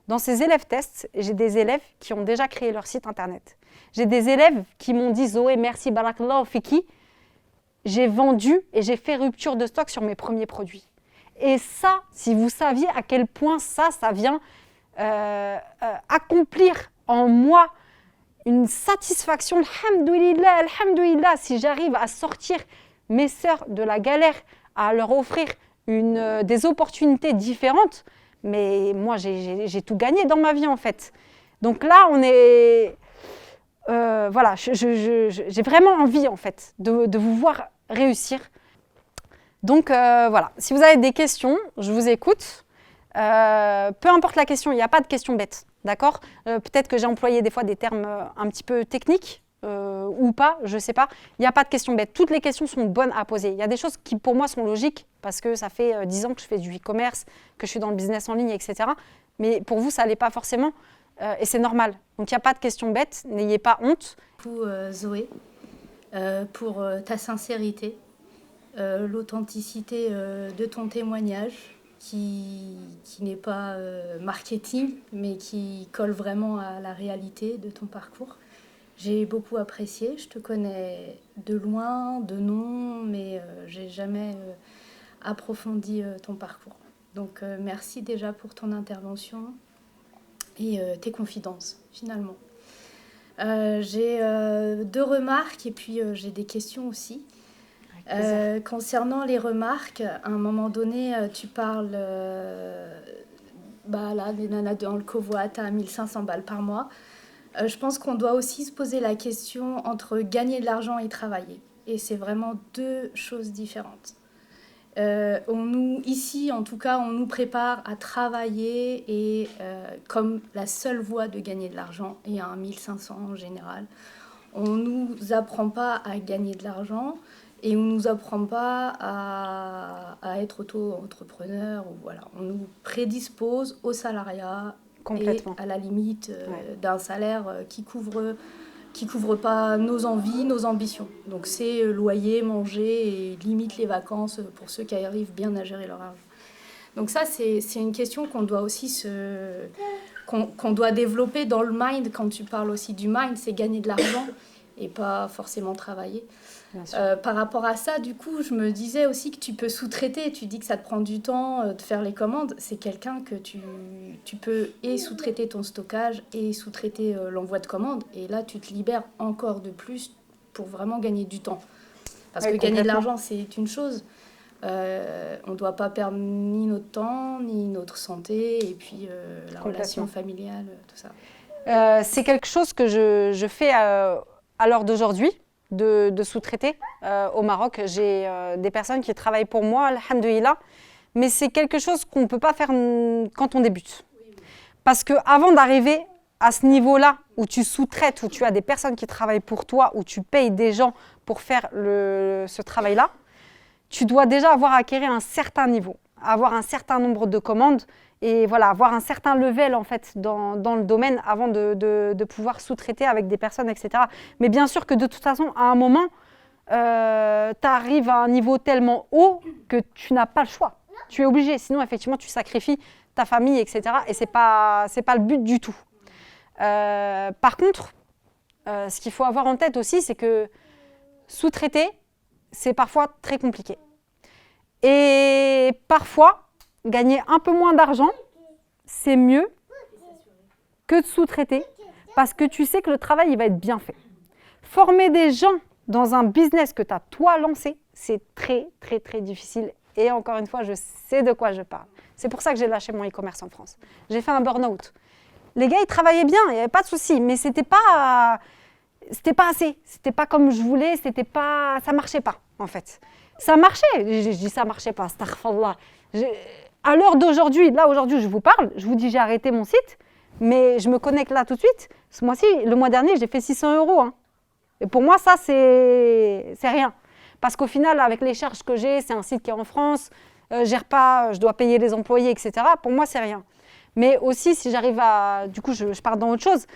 Dans ces élèves tests, j'ai des élèves qui ont déjà créé leur site internet. J'ai des élèves qui m'ont dit « Zoé, merci, barakallahu fiki ». J'ai vendu et j'ai fait rupture de stock sur mes premiers produits. Et ça, si vous saviez à quel point ça vient accomplir en moi une satisfaction, alhamdoulilah, alhamdoulilah, si j'arrive à sortir mes sœurs de la galère, à leur offrir des opportunités différentes, mais moi, j'ai tout gagné dans ma vie, en fait. Donc là, on est... voilà, j'ai vraiment envie, en fait, de vous voir réussir. Donc, voilà. Si vous avez des questions, je vous écoute. Peu importe la question, il n'y a pas de questions bêtes, d'accord? Peut-être que j'ai employé des fois des termes un petit peu techniques ou pas, je ne sais pas. Il n'y a pas de questions bêtes. Toutes les questions sont bonnes à poser. Il y a des choses qui, pour moi, sont logiques parce que ça fait 10 ans que je fais du e-commerce, que je suis dans le business en ligne, etc. Mais pour vous, ça ne l'est pas forcément et c'est normal. Donc, il n'y a pas de questions bêtes. N'ayez pas honte. Zoé, pour ta sincérité, l'authenticité de ton témoignage qui n'est pas marketing, mais qui colle vraiment à la réalité de ton parcours. J'ai beaucoup apprécié. Je te connais de loin, de nom, mais je n'ai jamais approfondi ton parcours. Donc, merci déjà pour ton intervention et tes confidences, finalement. J'ai 2 remarques et puis j'ai des questions aussi. Concernant les remarques, à un moment donné, tu parles là, des nanas dans le covoit à 1500 balles par mois. Je pense qu'on doit aussi se poser la question entre gagner de l'argent et travailler. Et c'est vraiment 2 choses différentes. Ici, en tout cas, on nous prépare à travailler et comme la seule voie de gagner de l'argent, et à 1500 en général, on ne nous apprend pas à gagner de l'argent et on ne nous apprend pas à être auto-entrepreneur. Voilà. On nous prédispose au salariat et à la limite d'un salaire qui couvre pas nos envies, nos ambitions. Donc c'est loyer, manger et limite les vacances pour ceux qui arrivent bien à gérer leur argent. Donc ça, c'est une question qu'on doit aussi qu'on doit développer dans le mind. Quand tu parles aussi du mind, c'est gagner de l'argent et pas forcément travailler. Par rapport à ça, du coup, je me disais aussi que tu peux sous-traiter. Tu dis que ça te prend du temps de faire les commandes. C'est quelqu'un que tu peux et sous-traiter ton stockage et sous-traiter l'envoi de commandes. Et là, tu te libères encore de plus pour vraiment gagner du temps. Parce que gagner de l'argent, c'est une chose. On ne doit pas perdre ni notre temps, ni notre santé, et puis la relation familiale, tout ça. C'est quelque chose que je fais à l'heure d'aujourd'hui. De sous-traiter au Maroc. J'ai des personnes qui travaillent pour moi, alhamdoulilah, mais c'est quelque chose qu'on ne peut pas faire quand on débute. Parce qu'avant d'arriver à ce niveau-là, où tu sous-traites, où tu as des personnes qui travaillent pour toi, où tu payes des gens pour faire ce travail-là, tu dois déjà avoir acquis un certain niveau, avoir un certain nombre de commandes, et voilà, avoir un certain level en fait dans le domaine avant de pouvoir sous-traiter avec des personnes, etc. Mais bien sûr que de toute façon, à un moment, tu arrives à un niveau tellement haut que tu n'as pas le choix. Tu es obligé, sinon effectivement tu sacrifies ta famille, etc. Et c'est pas le but du tout. Par contre, ce qu'il faut avoir en tête aussi, c'est que sous-traiter, c'est parfois très compliqué. Et parfois, gagner un peu moins d'argent, c'est mieux que de sous-traiter parce que tu sais que le travail il va être bien fait. Former des gens dans un business que tu as toi lancé, c'est très, très, très difficile. Et encore une fois, je sais de quoi je parle. C'est pour ça que j'ai lâché mon e-commerce en France. J'ai fait un burn-out. Les gars, ils travaillaient bien, il n'y avait pas de souci, mais c'était pas assez. C'était pas comme je voulais, ça marchait pas, en fait. Ça marchait, je dis ça marchait pas, astaghfirullah. À l'heure d'aujourd'hui, là aujourd'hui je vous parle, je vous dis j'ai arrêté mon site, mais je me connecte là tout de suite. Ce mois-ci, le mois dernier, j'ai fait 600 €. Hein. Et pour moi, ça, c'est rien. Parce qu'au final, avec les charges que j'ai, c'est un site qui est en France, gère pas, je dois payer les employés, etc. Pour moi, c'est rien. Mais aussi, si j'arrive à... Du coup, je pars dans autre chose.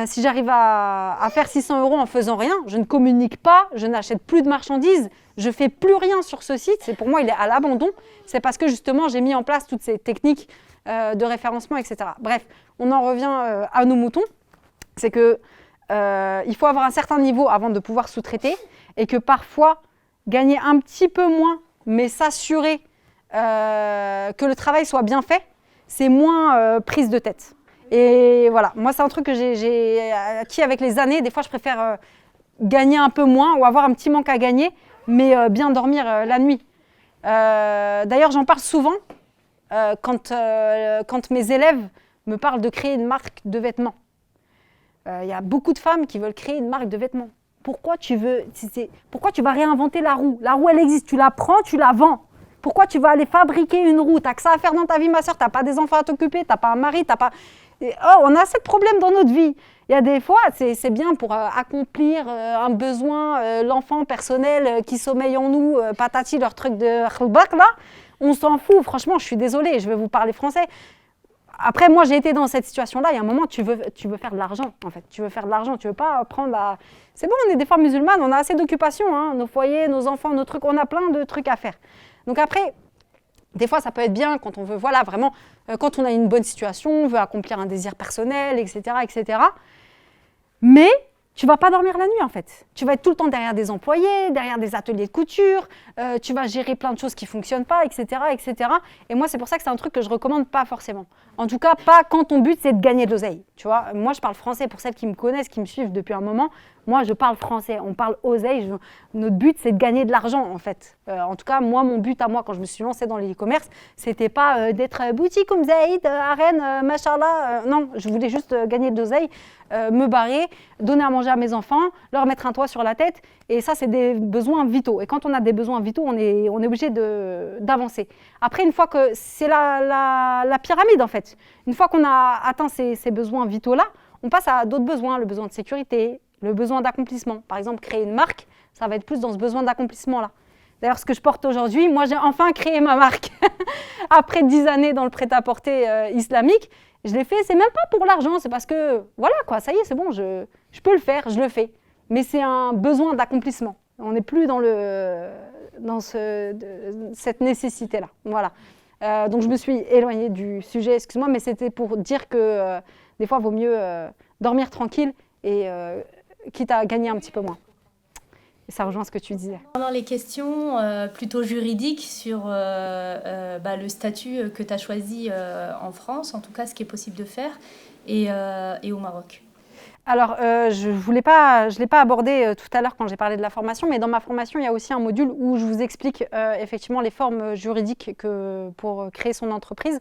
si j'arrive à faire 600 € en faisant rien, je ne communique pas, je n'achète plus de marchandises, je ne fais plus rien sur ce site, c'est pour moi il est à l'abandon, c'est parce que justement j'ai mis en place toutes ces techniques de référencement, etc. Bref, on en revient à nos moutons, c'est que il faut avoir un certain niveau avant de pouvoir sous-traiter et que parfois gagner un petit peu moins mais s'assurer que le travail soit bien fait, c'est moins prise de tête. Et voilà, moi c'est un truc que j'ai acquis avec les années. Des fois je préfère gagner un peu moins ou avoir un petit manque à gagner, mais bien dormir la nuit. D'ailleurs j'en parle souvent quand mes élèves me parlent de créer une marque de vêtements. Il y a beaucoup de femmes qui veulent créer une marque de vêtements. Pourquoi tu vas réinventer la roue? La roue elle existe, tu la prends, tu la vends. Pourquoi tu vas aller fabriquer une roue? T'as que ça à faire dans ta vie, ma soeur, t'as pas des enfants à t'occuper, t'as pas un mari, t'as pas... on a assez de problèmes dans notre vie. Il y a des fois, c'est bien pour accomplir un besoin, l'enfant personnel qui sommeille en nous, patati, leur truc de khlbak là. On s'en fout, franchement, je suis désolée, je vais vous parler français. Après, moi, j'ai été dans cette situation-là. Il y a un moment, tu veux faire de l'argent, en fait. Tu veux faire de l'argent, tu veux pas prendre la... C'est bon, on est des femmes musulmanes, on a assez d'occupations, hein, nos foyers, nos enfants, nos trucs, on a plein de trucs à faire. Donc après, des fois, ça peut être bien quand on veut, voilà, vraiment, quand on a une bonne situation, on veut accomplir un désir personnel, etc., etc. Mais tu vas pas dormir la nuit, en fait. Tu vas être tout le temps derrière des employés, derrière des ateliers de couture, tu vas gérer plein de choses qui fonctionnent pas, etc., etc. Et moi, c'est pour ça que c'est un truc que je recommande pas forcément. En tout cas, pas quand ton but, c'est de gagner de l'oseille. Tu vois, moi, je parle français pour celles qui me connaissent, qui me suivent depuis un moment. Moi, je parle français. On parle oseille. Notre but, c'est de gagner de l'argent, en fait. En tout cas, moi, mon but à moi, quand je me suis lancée dans l'e-commerce, c'était pas d'être boutique comme Zaïd, à Rennes, machallah. Non, je voulais juste gagner de l'oseille, me barrer, donner à manger à mes enfants, leur mettre un toit sur la tête. Et ça, c'est des besoins vitaux. Et quand on a des besoins vitaux, on est obligé d'avancer. Après, une fois que c'est la pyramide, en fait. Une fois qu'on a atteint ces besoins vitaux-là, on passe à d'autres besoins, le besoin de sécurité, le besoin d'accomplissement. Par exemple, créer une marque, ça va être plus dans ce besoin d'accomplissement-là. D'ailleurs, ce que je porte aujourd'hui, moi, j'ai enfin créé ma marque. Après 10 années dans le prêt-à-porter islamique, je l'ai fait, c'est même pas pour l'argent, c'est parce que, voilà, quoi, ça y est, c'est bon, je peux le faire, je le fais. Mais c'est un besoin d'accomplissement. On n'est plus dans cette nécessité-là. Voilà. Donc, je me suis éloignée du sujet, excuse-moi, mais c'était pour dire que des fois, il vaut mieux dormir tranquille et quitte à gagner un petit peu moins. Et ça rejoint ce que tu disais. Pendant les questions plutôt juridiques sur le statut que tu as choisi en France, en tout cas ce qui est possible de faire, et au Maroc. Alors, je ne l'ai pas abordé tout à l'heure quand j'ai parlé de la formation, mais dans ma formation, il y a aussi un module où je vous explique effectivement les formes juridiques pour créer son entreprise.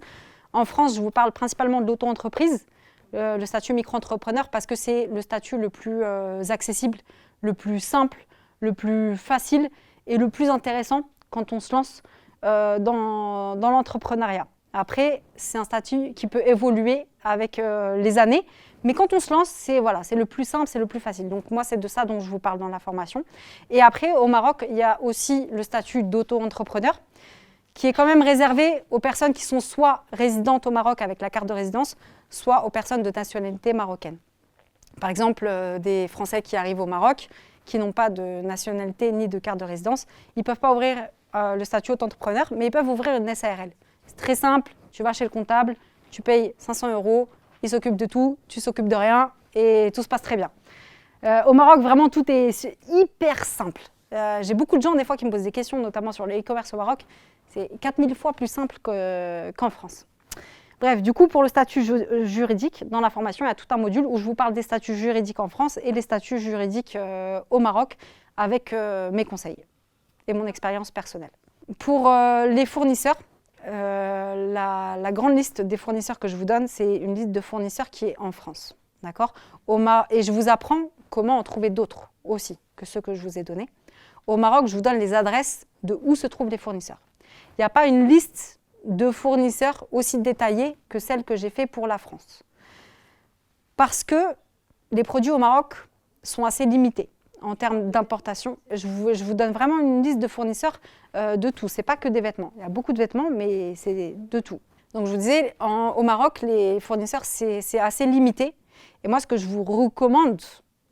En France, je vous parle principalement de l'auto-entreprise, le statut micro-entrepreneur, parce que c'est le statut le plus accessible, le plus simple, le plus facile et le plus intéressant quand on se lance dans l'entrepreneuriat. Après, c'est un statut qui peut évoluer avec les années, mais quand on se lance, c'est le plus simple, c'est le plus facile. Donc moi, c'est de ça dont je vous parle dans la formation. Et après, au Maroc, il y a aussi le statut d'auto-entrepreneur, qui est quand même réservé aux personnes qui sont soit résidentes au Maroc avec la carte de résidence, soit aux personnes de nationalité marocaine. Par exemple, des Français qui arrivent au Maroc, qui n'ont pas de nationalité ni de carte de résidence, ils ne peuvent pas ouvrir le statut auto-entrepreneur, mais ils peuvent ouvrir une SARL. C'est très simple, tu vas chez le comptable, tu payes 500 €, il s'occupe de tout, tu s'occupes de rien et tout se passe très bien. Au Maroc, vraiment, tout est hyper simple. J'ai beaucoup de gens des fois qui me posent des questions, notamment sur le e-commerce au Maroc. C'est 4000 fois plus simple qu'en France. Bref, du coup, pour le statut juridique, dans la formation, il y a tout un module où je vous parle des statuts juridiques en France et les statuts juridiques au Maroc avec mes conseils et mon expérience personnelle. Pour les fournisseurs, la grande liste des fournisseurs que je vous donne, c'est une liste de fournisseurs qui est en France. D'accord ? Et je vous apprends comment en trouver d'autres aussi que ceux que je vous ai donnés. Au Maroc, je vous donne les adresses de où se trouvent les fournisseurs. Il n'y a pas une liste de fournisseurs aussi détaillés que celle que j'ai fait pour la France. Parce que les produits au Maroc sont assez limités en termes d'importation. Je vous donne vraiment une liste de fournisseurs de tout. Ce n'est pas que des vêtements. Il y a beaucoup de vêtements, mais c'est de tout. Donc je vous disais, au Maroc, les fournisseurs, c'est assez limité. Et moi, ce que je vous recommande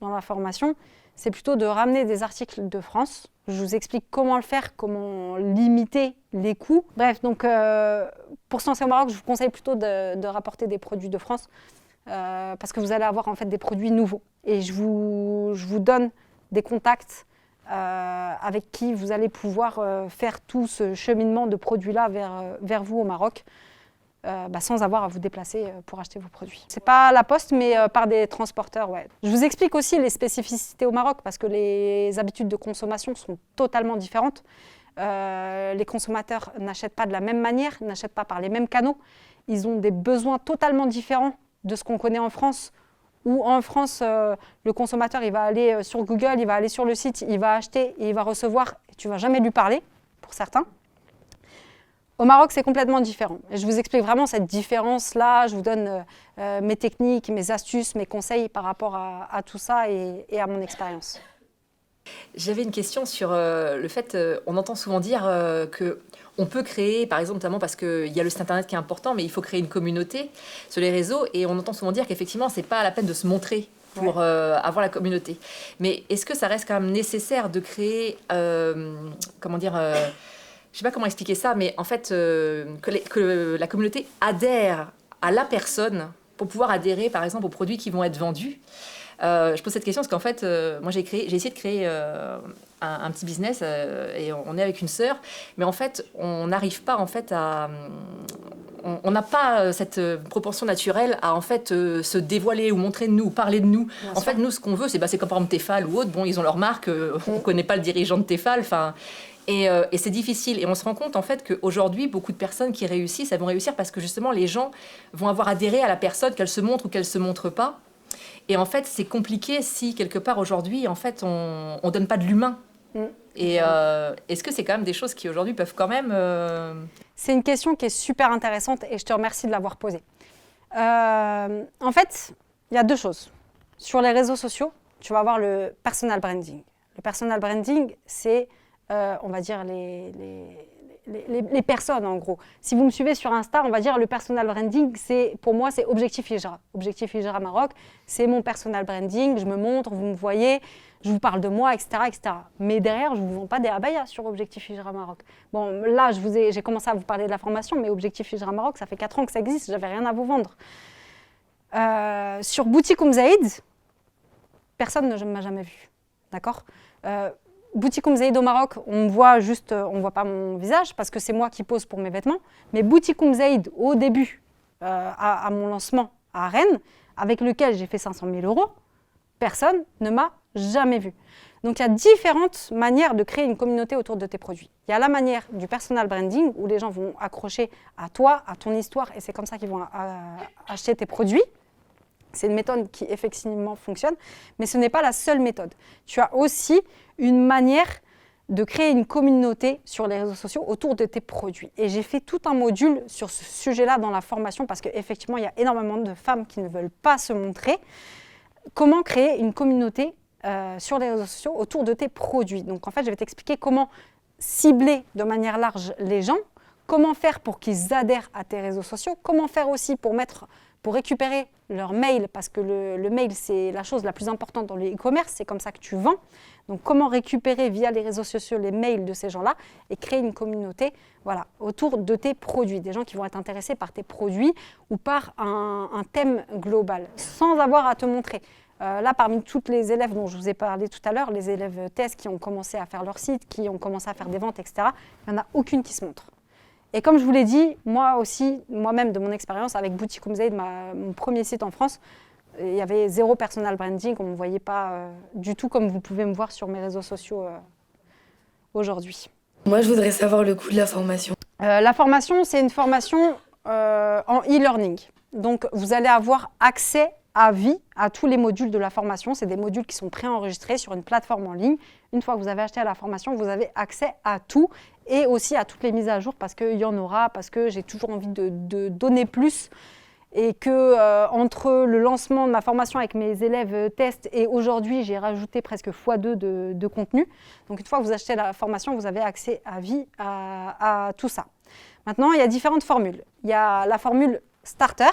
dans la formation, c'est plutôt de ramener des articles de France. Je vous explique comment le faire, comment limiter les coûts. Bref, donc pour se lancer au Maroc, je vous conseille plutôt de rapporter des produits de France parce que vous allez avoir en fait des produits nouveaux. Et je vous donne des contacts avec qui vous allez pouvoir faire tout ce cheminement de produits-là vers vous au Maroc. Sans avoir à vous déplacer pour acheter vos produits. Ce n'est pas la poste, mais par des transporteurs. Ouais. Je vous explique aussi les spécificités au Maroc parce que les habitudes de consommation sont totalement différentes. Les consommateurs n'achètent pas de la même manière, n'achètent pas par les mêmes canaux. Ils ont des besoins totalement différents de ce qu'on connaît en France, où en France, le consommateur il va aller sur Google, il va aller sur le site, il va acheter et il va recevoir, et tu ne vas jamais lui parler, pour certains. Au Maroc, c'est complètement différent. Et je vous explique vraiment cette différence-là. Je vous donne mes techniques, mes astuces, mes conseils par rapport à tout ça et à mon expérience. J'avais une question sur le fait, on entend souvent dire qu'on peut créer, par exemple, notamment parce qu'il y a le site internet qui est important, mais il faut créer une communauté sur les réseaux. Et on entend souvent dire qu'effectivement, ce n'est pas la peine de se montrer pour avoir la communauté. Mais est-ce que ça reste quand même nécessaire de créer, je ne sais pas comment expliquer ça, mais en fait, que la communauté adhère à la personne pour pouvoir adhérer, par exemple, aux produits qui vont être vendus. Je pose cette question parce qu'en fait, moi, j'ai essayé de créer un petit business et on est avec une sœur, mais en fait, on n'arrive pas en fait à... On n'a pas cette propension naturelle à en fait se dévoiler ou montrer de nous ou parler de nous. Bien en sûr. Fait, nous, ce qu'on veut, c'est comme par exemple Tefal ou autre. Bon, ils ont leur marque, on ne connaît pas le dirigeant de Tefal, enfin... Et c'est difficile. Et on se rend compte en fait qu'aujourd'hui, beaucoup de personnes qui réussissent, elles vont réussir parce que justement, les gens vont avoir adhéré à la personne, qu'elle se montre ou qu'elle ne se montre pas. Et en fait, c'est compliqué si, quelque part, aujourd'hui, en fait, on ne donne pas de l'humain. Et est-ce que c'est quand même des choses qui, aujourd'hui, peuvent quand même... C'est une question qui est super intéressante et je te remercie de l'avoir posée. En fait, il y a deux choses. Sur les réseaux sociaux, tu vas avoir le personal branding. Le personal branding, c'est... on va dire les personnes en gros. Si vous me suivez sur Insta, on va dire le personal branding, pour moi c'est Objectif Hijra. Objectif Hijra Maroc, c'est mon personal branding, je me montre, vous me voyez, je vous parle de moi, etc. etc. Mais derrière, je ne vous vends pas des abayas sur Objectif Hijra Maroc. Bon, là, j'ai commencé à vous parler de la formation, mais Objectif Hijra Maroc, ça fait 4 ans que ça existe, je n'avais rien à vous vendre. Sur Boutique Zaïd, personne ne m'a jamais vu. D'accord ? Boutique Zaïd au Maroc, on me voit juste, on voit pas mon visage parce que c'est moi qui pose pour mes vêtements. Mais Boutique Zaïd, au début, à mon lancement à Rennes, avec lequel j'ai fait 500 000 €, personne ne m'a jamais vu. Donc il y a différentes manières de créer une communauté autour de tes produits. Il y a la manière du personal branding où les gens vont accrocher à toi, à ton histoire, et c'est comme ça qu'ils vont acheter tes produits. C'est une méthode qui effectivement fonctionne, mais ce n'est pas la seule méthode. Tu as aussi une manière de créer une communauté sur les réseaux sociaux autour de tes produits. Et j'ai fait tout un module sur ce sujet-là dans la formation parce qu'effectivement, il y a énormément de femmes qui ne veulent pas se montrer. Comment créer une communauté sur les réseaux sociaux autour de tes produits. Donc en fait, je vais t'expliquer comment cibler de manière large les gens, comment faire pour qu'ils adhèrent à tes réseaux sociaux, comment faire aussi pour récupérer leur mail, parce que le mail, c'est la chose la plus importante dans le e-commerce, c'est comme ça que tu vends. Donc, comment récupérer via les réseaux sociaux les mails de ces gens-là et créer une communauté autour de tes produits, des gens qui vont être intéressés par tes produits ou par un thème global, sans avoir à te montrer. Là, parmi toutes les élèves dont je vous ai parlé tout à l'heure, les élèves TES qui ont commencé à faire leur site, qui ont commencé à faire des ventes, etc., il n'y en a aucune qui se montre. Et comme je vous l'ai dit, moi aussi, moi-même de mon expérience avec Boutique Zaïd, mon premier site en France, il y avait 0 personal branding, on ne me voyait pas du tout comme vous pouvez me voir sur mes réseaux sociaux aujourd'hui. Moi, je voudrais savoir le coût de la formation. La formation, c'est une formation en e-learning. Donc, vous allez avoir accès à vie à tous les modules de la formation. C'est des modules qui sont préenregistrés sur une plateforme en ligne. Une fois que vous avez acheté à la formation, vous avez accès à tout et aussi à toutes les mises à jour parce qu'il y en aura, parce que j'ai toujours envie de donner plus et que entre le lancement de ma formation avec mes élèves tests et aujourd'hui, j'ai rajouté presque x2 de contenu. Donc une fois que vous achetez la formation, vous avez accès à vie à tout ça. Maintenant, il y a différentes formules. Il y a la formule Starter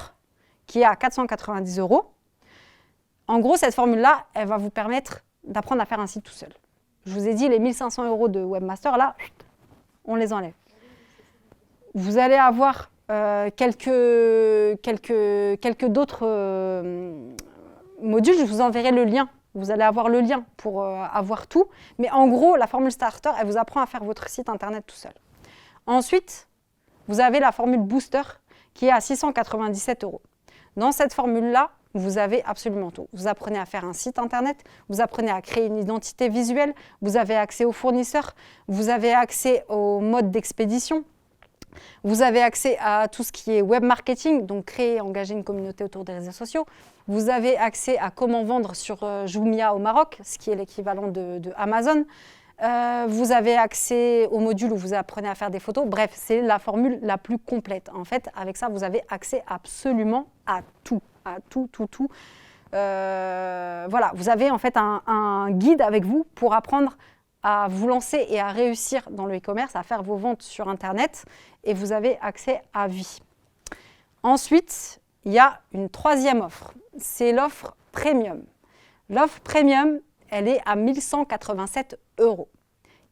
qui est à 490 €. En gros, cette formule-là, elle va vous permettre d'apprendre à faire un site tout seul. Je vous ai dit, les 1 500 € de webmaster, là, on les enlève. Vous allez avoir quelques d'autres modules, je vous enverrai le lien. Vous allez avoir le lien pour avoir tout. Mais en gros, la formule starter, elle vous apprend à faire votre site internet tout seul. Ensuite, vous avez la formule booster qui est à 697 €. Dans cette formule-là, vous avez absolument tout. Vous apprenez à faire un site internet, vous apprenez à créer une identité visuelle, vous avez accès aux fournisseurs, vous avez accès au mode d'expédition, vous avez accès à tout ce qui est web marketing, donc créer et engager une communauté autour des réseaux sociaux. Vous avez accès à comment vendre sur Jumia au Maroc, ce qui est l'équivalent de Amazon. Vous avez accès au module où vous apprenez à faire des photos. Bref, c'est la formule la plus complète. En fait, avec ça, vous avez accès absolument à tout. Voilà, vous avez en fait un guide avec vous pour apprendre à vous lancer et à réussir dans le e-commerce, à faire vos ventes sur Internet, et vous avez accès à vie. Ensuite, il y a une troisième offre, c'est l'offre premium. L'offre premium, elle est à 1 187 €.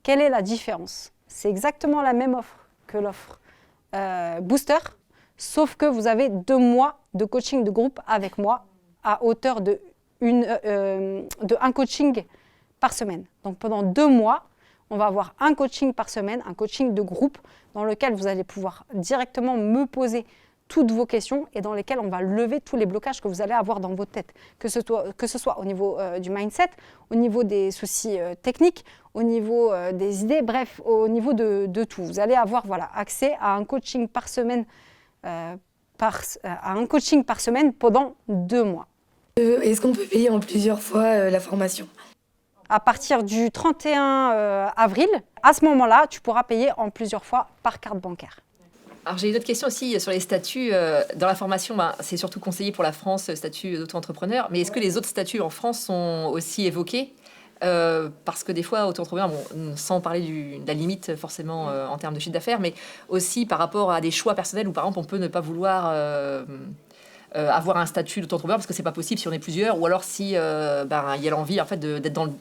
Quelle est la différence? C'est exactement la même offre que l'offre booster, sauf que vous avez 2 mois de coaching de groupe avec moi à hauteur de un coaching par semaine. Donc pendant 2 mois, on va avoir un coaching par semaine, un coaching de groupe dans lequel vous allez pouvoir directement me poser toutes vos questions et dans lesquelles on va lever tous les blocages que vous allez avoir dans votre tête, que ce soit au niveau du mindset, au niveau des soucis techniques, au niveau des idées, bref, au niveau de tout. Vous allez avoir accès à un coaching par semaine, pendant 2 mois. Est-ce qu'on peut payer en plusieurs fois la formation? À partir du 31 avril, à ce moment-là, tu pourras payer en plusieurs fois par carte bancaire. Alors j'ai une autre question aussi sur les statuts. Dans la formation, c'est surtout conseillé pour la France, statut d'auto-entrepreneur. Mais est-ce que les autres statuts en France sont aussi évoqués? Parce que des fois, auto-entrepreneur, sans parler de la limite forcément en termes de chiffre d'affaires, mais aussi par rapport à des choix personnels où par exemple on peut ne pas vouloir avoir un statut d'auto-entrepreneur parce que c'est pas possible si on est plusieurs, ou alors si il y a l'envie en fait d'être dans le...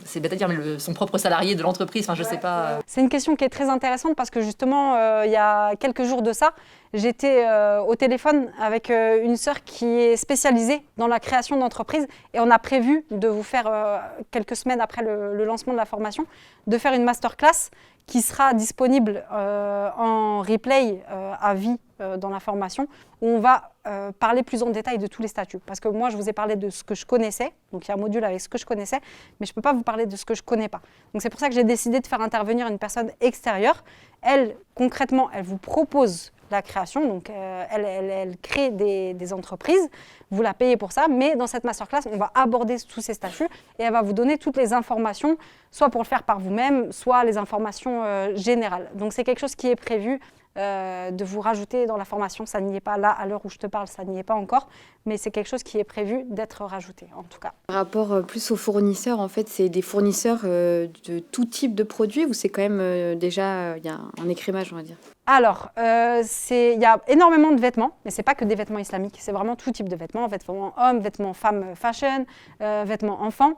C'est bête à dire, mais son propre salarié de l'entreprise, enfin, je sais pas. C'est une question qui est très intéressante parce que justement, il y a quelques jours de ça, j'étais au téléphone avec une sœur qui est spécialisée dans la création d'entreprises et on a prévu de vous faire, quelques semaines après le lancement de la formation, de faire une masterclass qui sera disponible en replay à vie dans la formation, où on va parler plus en détail de tous les statuts. Parce que moi, je vous ai parlé de ce que je connaissais, donc il y a un module avec ce que je connaissais, mais je ne peux pas vous parler de ce que je ne connais pas. Donc c'est pour ça que j'ai décidé de faire intervenir une personne extérieure. Elle, concrètement, elle vous propose la création, donc elle crée des entreprises, vous la payez pour ça, mais dans cette masterclass, on va aborder tous ces statuts et elle va vous donner toutes les informations, soit pour le faire par vous-même, soit les informations générales. Donc c'est quelque chose qui est prévu de vous rajouter dans la formation, ça n'y est pas là, à l'heure où je te parle, ça n'y est pas encore, mais c'est quelque chose qui est prévu d'être rajouté, en tout cas. Par rapport plus aux fournisseurs, en fait, c'est des fournisseurs de tout type de produits ou c'est quand même déjà, il y a un écrémage, on va dire? Alors, il y a énormément de vêtements, mais ce n'est pas que des vêtements islamiques, c'est vraiment tout type de vêtements, vêtements hommes, vêtements femmes fashion, vêtements enfants,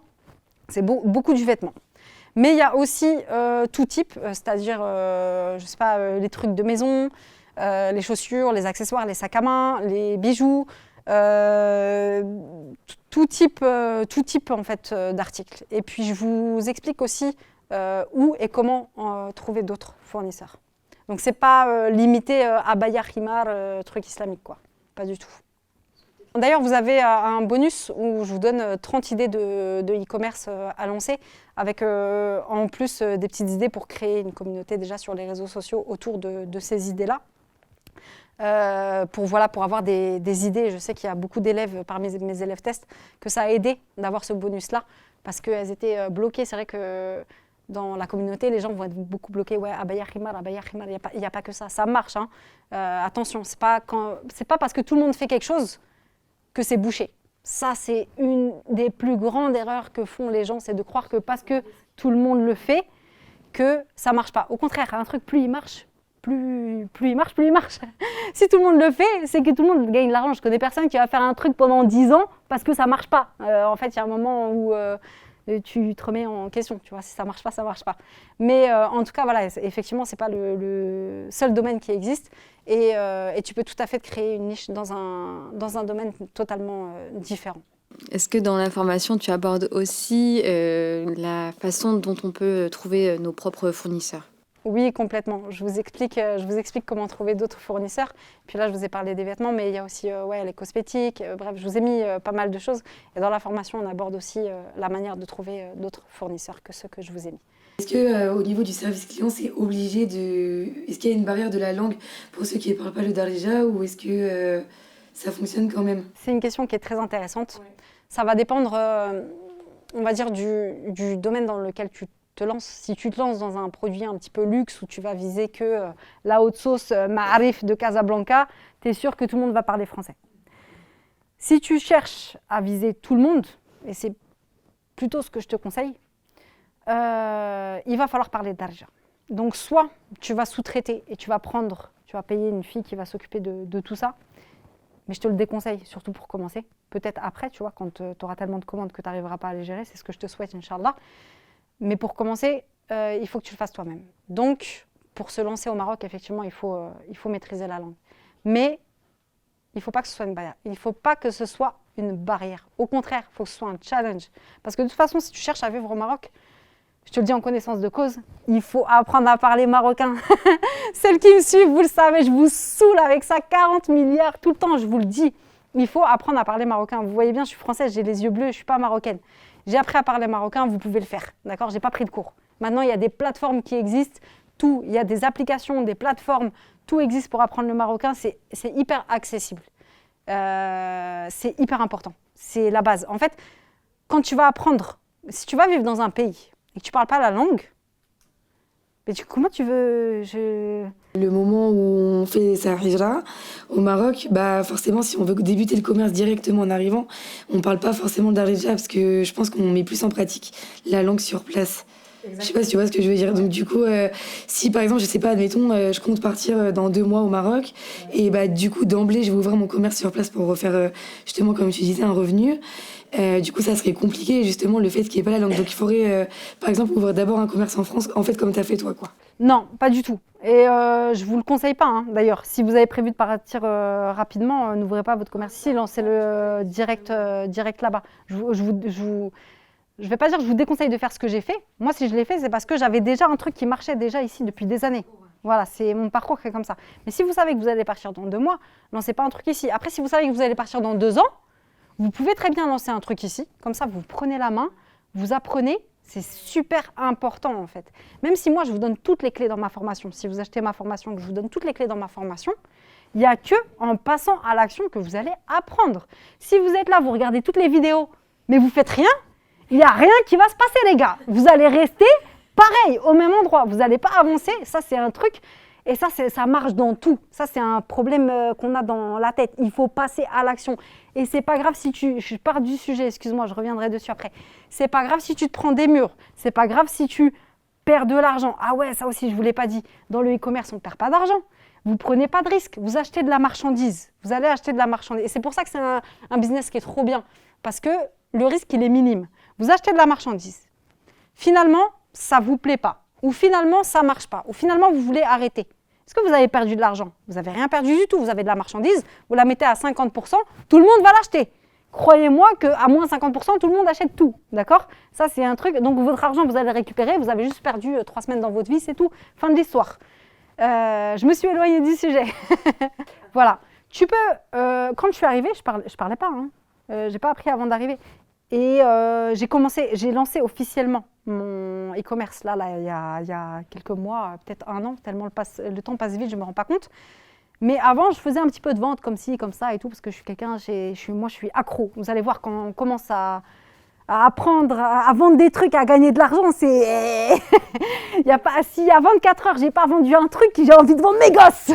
c'est beaucoup du vêtement. Mais il y a aussi tout type, c'est-à-dire, je sais pas, les trucs de maison, les chaussures, les accessoires, les sacs à main, les bijoux, tout type en fait d'articles. Et puis je vous explique aussi où et comment trouver d'autres fournisseurs. Donc c'est pas limité à abaya, khimar, truc islamique quoi, pas du tout. D'ailleurs, vous avez un bonus où je vous donne 30 idées de e-commerce à lancer, avec en plus des petites idées pour créer une communauté déjà sur les réseaux sociaux autour de ces idées-là. Pour avoir des idées. Je sais qu'il y a beaucoup d'élèves parmi mes élèves tests que ça a aidé d'avoir ce bonus-là, parce qu'elles étaient bloquées. C'est vrai que dans la communauté, les gens vont être beaucoup bloqués. Ouais, abaya khimar, il n'y a pas que ça. Ça marche, hein. Attention, c'est pas parce que tout le monde fait quelque chose que c'est bouché. Ça, c'est une des plus grandes erreurs que font les gens, c'est de croire que parce que tout le monde le fait, que ça ne marche pas. Au contraire, un truc, plus il marche, plus il marche, plus il marche. Si tout le monde le fait, c'est que tout le monde gagne de l'argent. Je connais personne qui va faire un truc pendant 10 ans parce que ça marche pas. En fait, il y a un moment où tu te remets en question, tu vois, si ça marche pas, ça marche pas. Mais en tout cas, voilà, effectivement, c'est pas le seul domaine qui existe et tu peux tout à fait te créer une niche dans un domaine totalement différent. Est-ce que dans la formation, tu abordes aussi la façon dont on peut trouver nos propres fournisseurs? Oui, complètement. Je vous explique comment trouver d'autres fournisseurs. Puis là, je vous ai parlé des vêtements, mais il y a aussi les cosmétiques. Bref, je vous ai mis pas mal de choses. Et dans la formation, on aborde aussi la manière de trouver d'autres fournisseurs que ceux que je vous ai mis. Est-ce que au niveau du service client, c'est obligé de... Est-ce qu'il y a une barrière de la langue pour ceux qui ne parlent pas le darija ou est-ce que ça fonctionne quand même? C'est une question qui est très intéressante. Ouais. Ça va dépendre, on va dire, du domaine dans lequel tu te lances. Si tu te lances dans un produit un petit peu luxe où tu vas viser que la haute sauce Ma'arif de Casablanca, tu es sûr que tout le monde va parler français. Si tu cherches à viser tout le monde, et c'est plutôt ce que je te conseille, il va falloir parler darija. Donc soit tu vas sous-traiter et tu vas payer une fille qui va s'occuper de tout ça, mais je te le déconseille, surtout pour commencer. Peut-être après, tu vois, quand tu auras tellement de commandes que tu n'arriveras pas à les gérer, c'est ce que je te souhaite, Inch'Allah. Mais pour commencer, il faut que tu le fasses toi-même. Donc, pour se lancer au Maroc, effectivement, il faut maîtriser la langue. Mais il ne faut pas que ce soit une barrière. Il ne faut pas que ce soit une barrière. Au contraire, il faut que ce soit un challenge. Parce que de toute façon, si tu cherches à vivre au Maroc, je te le dis en connaissance de cause, il faut apprendre à parler marocain. Celles qui me suivent, vous le savez, je vous saoule avec ça 40 milliards tout le temps, je vous le dis. Il faut apprendre à parler marocain. Vous voyez bien, je suis française, j'ai les yeux bleus, je ne suis pas marocaine. J'ai appris à parler marocain, vous pouvez le faire, d'accord? Je n'ai pas pris de cours. Maintenant, il y a des plateformes qui existent, tout. Il y a des applications, des plateformes, tout existe pour apprendre le marocain. C'est hyper accessible. C'est hyper important. C'est la base. En fait, quand tu vas apprendre, si tu vas vivre dans un pays et que tu ne parles pas la langue, mais comment tu veux... Le moment où on fait sa hijra au Maroc, bah forcément, si on veut débuter le commerce directement en arrivant, on ne parle pas forcément de darija parce que je pense qu'on met plus en pratique la langue sur place. Exactement. Je sais pas si tu vois ce que je veux dire. Donc du coup, si par exemple, je sais pas, admettons, je compte partir dans 2 mois au Maroc et bah du coup d'emblée, je vais ouvrir mon commerce sur place pour refaire justement, comme tu disais, un revenu. Du coup, ça serait compliqué, justement, le fait qu'il n'y ait pas la langue. Donc, il faudrait, par exemple, ouvrir d'abord un commerce en France, en fait, comme tu as fait toi, quoi. Non, pas du tout. Et je ne vous le conseille pas, hein, d'ailleurs. Si vous avez prévu de partir rapidement, n'ouvrez pas votre commerce ici, lancez-le direct là-bas. Je vais pas dire que je vous déconseille de faire ce que j'ai fait. Moi, si je l'ai fait, c'est parce que j'avais déjà un truc qui marchait déjà ici depuis des années. Voilà, c'est mon parcours qui est comme ça. Mais si vous savez que vous allez partir dans 2 mois, lancez pas un truc ici. Après, si vous savez que vous allez partir dans 2 ans, vous pouvez très bien lancer un truc ici, comme ça vous prenez la main, vous apprenez, c'est super important en fait. Même si moi je vous donne toutes les clés dans ma formation, si vous achetez ma formation, que je vous donne toutes les clés dans ma formation, il n'y a que en passant à l'action que vous allez apprendre. Si vous êtes là, vous regardez toutes les vidéos, mais vous ne faites rien, il n'y a rien qui va se passer les gars. Vous allez rester pareil, au même endroit, vous n'allez pas avancer, ça c'est un truc... Et ça marche dans tout. Ça, c'est un problème qu'on a dans la tête. Il faut passer à l'action. Et c'est pas grave si je pars du sujet, excuse-moi, je reviendrai dessus après. C'est pas grave si tu te prends des murs. C'est pas grave si tu perds de l'argent. Ah ouais, ça aussi, je vous l'ai pas dit. Dans le e-commerce, on ne perd pas d'argent. Vous prenez pas de risque. Vous achetez de la marchandise. Vous allez acheter de la marchandise. Et c'est pour ça que c'est un business qui est trop bien. Parce que le risque, il est minime. Vous achetez de la marchandise. Finalement, ça vous plaît pas. Ou finalement, ça marche pas. Ou finalement, vous voulez arrêter. Est-ce que vous avez perdu de l'argent? Vous n'avez rien perdu du tout. Vous avez de la marchandise, vous la mettez à 50%, tout le monde va l'acheter. Croyez-moi qu'à moins 50%, tout le monde achète tout. D'accord? Ça, c'est un truc. Donc, votre argent, vous allez le récupérer. Vous avez juste perdu 3 semaines dans votre vie, c'est tout. Fin de l'histoire. Je me suis éloignée du sujet. Voilà. Tu peux... quand je suis arrivée, je parlais pas. Hein. Je n'ai pas appris avant d'arriver. Et j'ai lancé officiellement mon e-commerce là, il y a quelques mois, peut-être 1 an, tellement le temps passe vite, je ne me rends pas compte. Mais avant, je faisais un petit peu de vente comme ci, comme ça et tout, parce que je suis quelqu'un, moi je suis accro. Vous allez voir, quand on commence à apprendre à vendre des trucs, à gagner de l'argent, c'est... S'il y a 24 heures, je n'ai pas vendu un truc, j'ai envie de vendre mes gosses.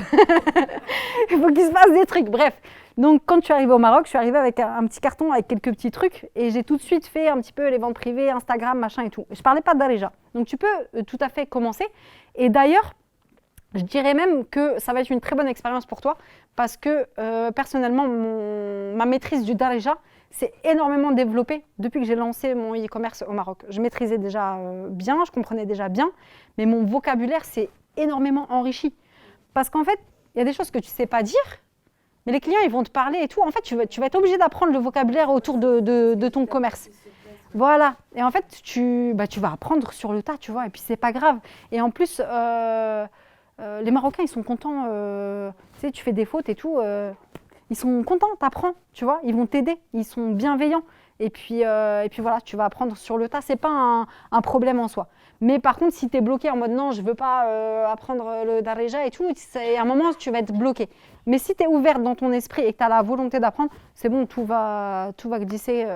Il faut qu'il se passe des trucs, bref. Donc, quand je suis arrivée au Maroc, je suis arrivée avec un petit carton avec quelques petits trucs et j'ai tout de suite fait un petit peu les ventes privées, Instagram, machin et tout. Je ne parlais pas de darija. Donc, tu peux tout à fait commencer. Et d'ailleurs, Je dirais même que ça va être une très bonne expérience pour toi parce que personnellement, ma maîtrise du Darija s'est énormément développée depuis que j'ai lancé mon e-commerce au Maroc. Je maîtrisais déjà bien, je comprenais déjà bien, mais mon vocabulaire s'est énormément enrichi. Parce qu'en fait, il y a des choses que tu ne sais pas dire, mais les clients, ils vont te parler et tout. En fait, tu vas être obligé d'apprendre le vocabulaire autour de ton commerce. Voilà. Et en fait, tu vas apprendre sur le tas, tu vois, et puis c'est pas grave. Et en plus, les Marocains, ils sont contents. Tu sais, tu fais des fautes et tout. Ils sont contents, t'apprends, tu vois. Ils vont t'aider. Ils sont bienveillants. Et puis voilà, tu vas apprendre sur le tas. C'est pas un problème en soi. Mais par contre, si tu es bloqué en mode non, je veux pas apprendre le Darija et tout, à un moment, tu vas être bloqué. Mais si tu es ouverte dans ton esprit et que tu as la volonté d'apprendre, c'est bon, tout va glisser.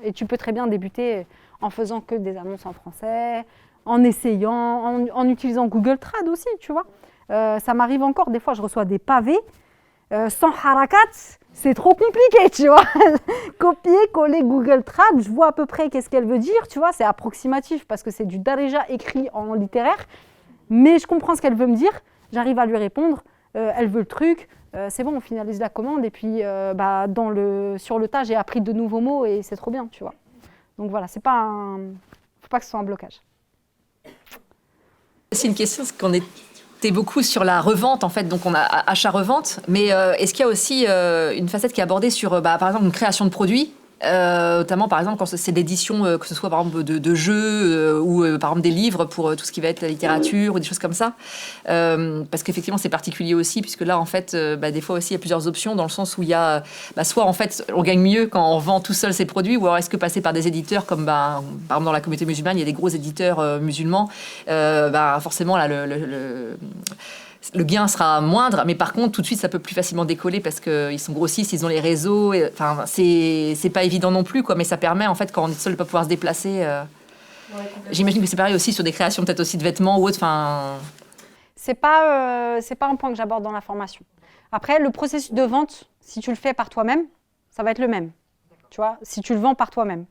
Et tu peux très bien débuter en faisant que des annonces en français, en essayant, en utilisant Google Trad aussi, tu vois. Ça m'arrive encore, des fois, je reçois des pavés sans harakat, c'est trop compliqué, tu vois. Copier, coller Google Trad, je vois à peu près qu'est-ce qu'elle veut dire, tu vois. C'est approximatif parce que c'est du Darija écrit en littéraire, mais je comprends ce qu'elle veut me dire, j'arrive à lui répondre, elle veut le truc, c'est bon, on finalise la commande et puis sur le tas, j'ai appris de nouveaux mots et c'est trop bien, tu vois. Donc voilà, faut pas que ce soit un blocage. C'est une question, parce qu'on était beaucoup sur la revente, en fait, donc on a achat-revente, mais est-ce qu'il y a aussi une facette qui est abordée sur, par exemple, une création de produits, notamment, par exemple, quand c'est l'édition, que ce soit, par exemple, de jeux ou, par exemple, des livres pour tout ce qui va être la littérature ou des choses comme ça, parce qu'effectivement, c'est particulier aussi, puisque là, en fait, des fois aussi, il y a plusieurs options, dans le sens où il y a, soit, en fait, on gagne mieux quand on vend tout seul ses produits, ou alors est-ce que passer par des éditeurs, comme, par exemple, dans la communauté musulmane, il y a des gros éditeurs musulmans, forcément, là, le gain sera moindre, mais par contre, tout de suite, ça peut plus facilement décoller parce qu'ils sont grossistes, ils ont les réseaux. Enfin, c'est pas évident non plus, quoi, mais ça permet, en fait, quand on est seul, de pas pouvoir se déplacer. J'imagine que c'est pareil aussi sur des créations, peut-être aussi de vêtements ou autre. Enfin, c'est pas un point que j'aborde dans la formation. Après, le processus de vente, si tu le fais par toi-même, ça va être le même. Tu vois, si tu le vends par toi-même.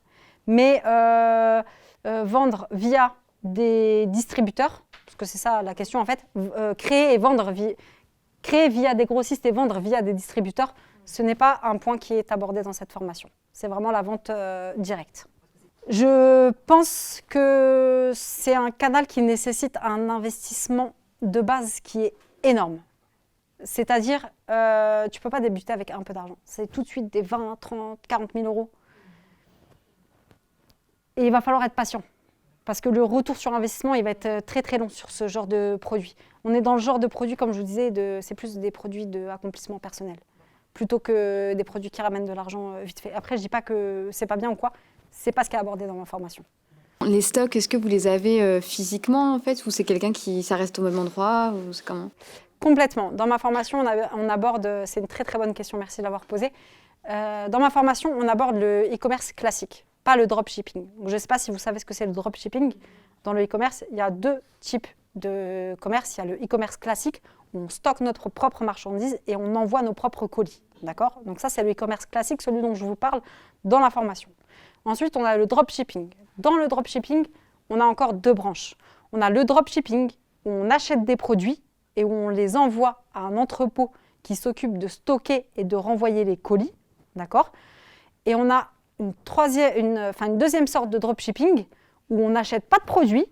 Mais vendre via des distributeurs, parce que c'est ça la question en fait, créer via des grossistes et vendre via des distributeurs, ce n'est pas un point qui est abordé dans cette formation. C'est vraiment la vente directe. Je pense que c'est un canal qui nécessite un investissement de base qui est énorme. C'est-à-dire, tu ne peux pas débuter avec un peu d'argent. C'est tout de suite des 20, 30, 40 000 euros. Et il va falloir être patient. Parce que le retour sur investissement, il va être très très long sur ce genre de produit. On est dans le genre de produit, comme je vous disais, c'est plus des produits d'accomplissement personnel, plutôt que des produits qui ramènent de l'argent vite fait. Après, je ne dis pas que c'est pas bien ou quoi, c'est pas ce qui est abordé dans ma formation. Les stocks, est-ce que vous les avez physiquement en fait, ou c'est quelqu'un ça reste au même endroit, ou c'est comment ? Complètement. Dans ma formation, on aborde, c'est une très très bonne question, merci de l'avoir posée. Dans ma formation, on aborde le e-commerce classique, pas le dropshipping. Je ne sais pas si vous savez ce que c'est le dropshipping. Dans le e-commerce, il y a deux types de commerce. Il y a le e-commerce classique, où on stocke notre propre marchandise et on envoie nos propres colis. D'accord ? Donc ça, c'est le e-commerce classique, celui dont je vous parle dans la formation. Ensuite, on a le dropshipping. Dans le dropshipping, on a encore deux branches. On a le dropshipping, où on achète des produits et où on les envoie à un entrepôt qui s'occupe de stocker et de renvoyer les colis. D'accord ? Et on a une deuxième sorte de dropshipping où on n'achète pas de produits,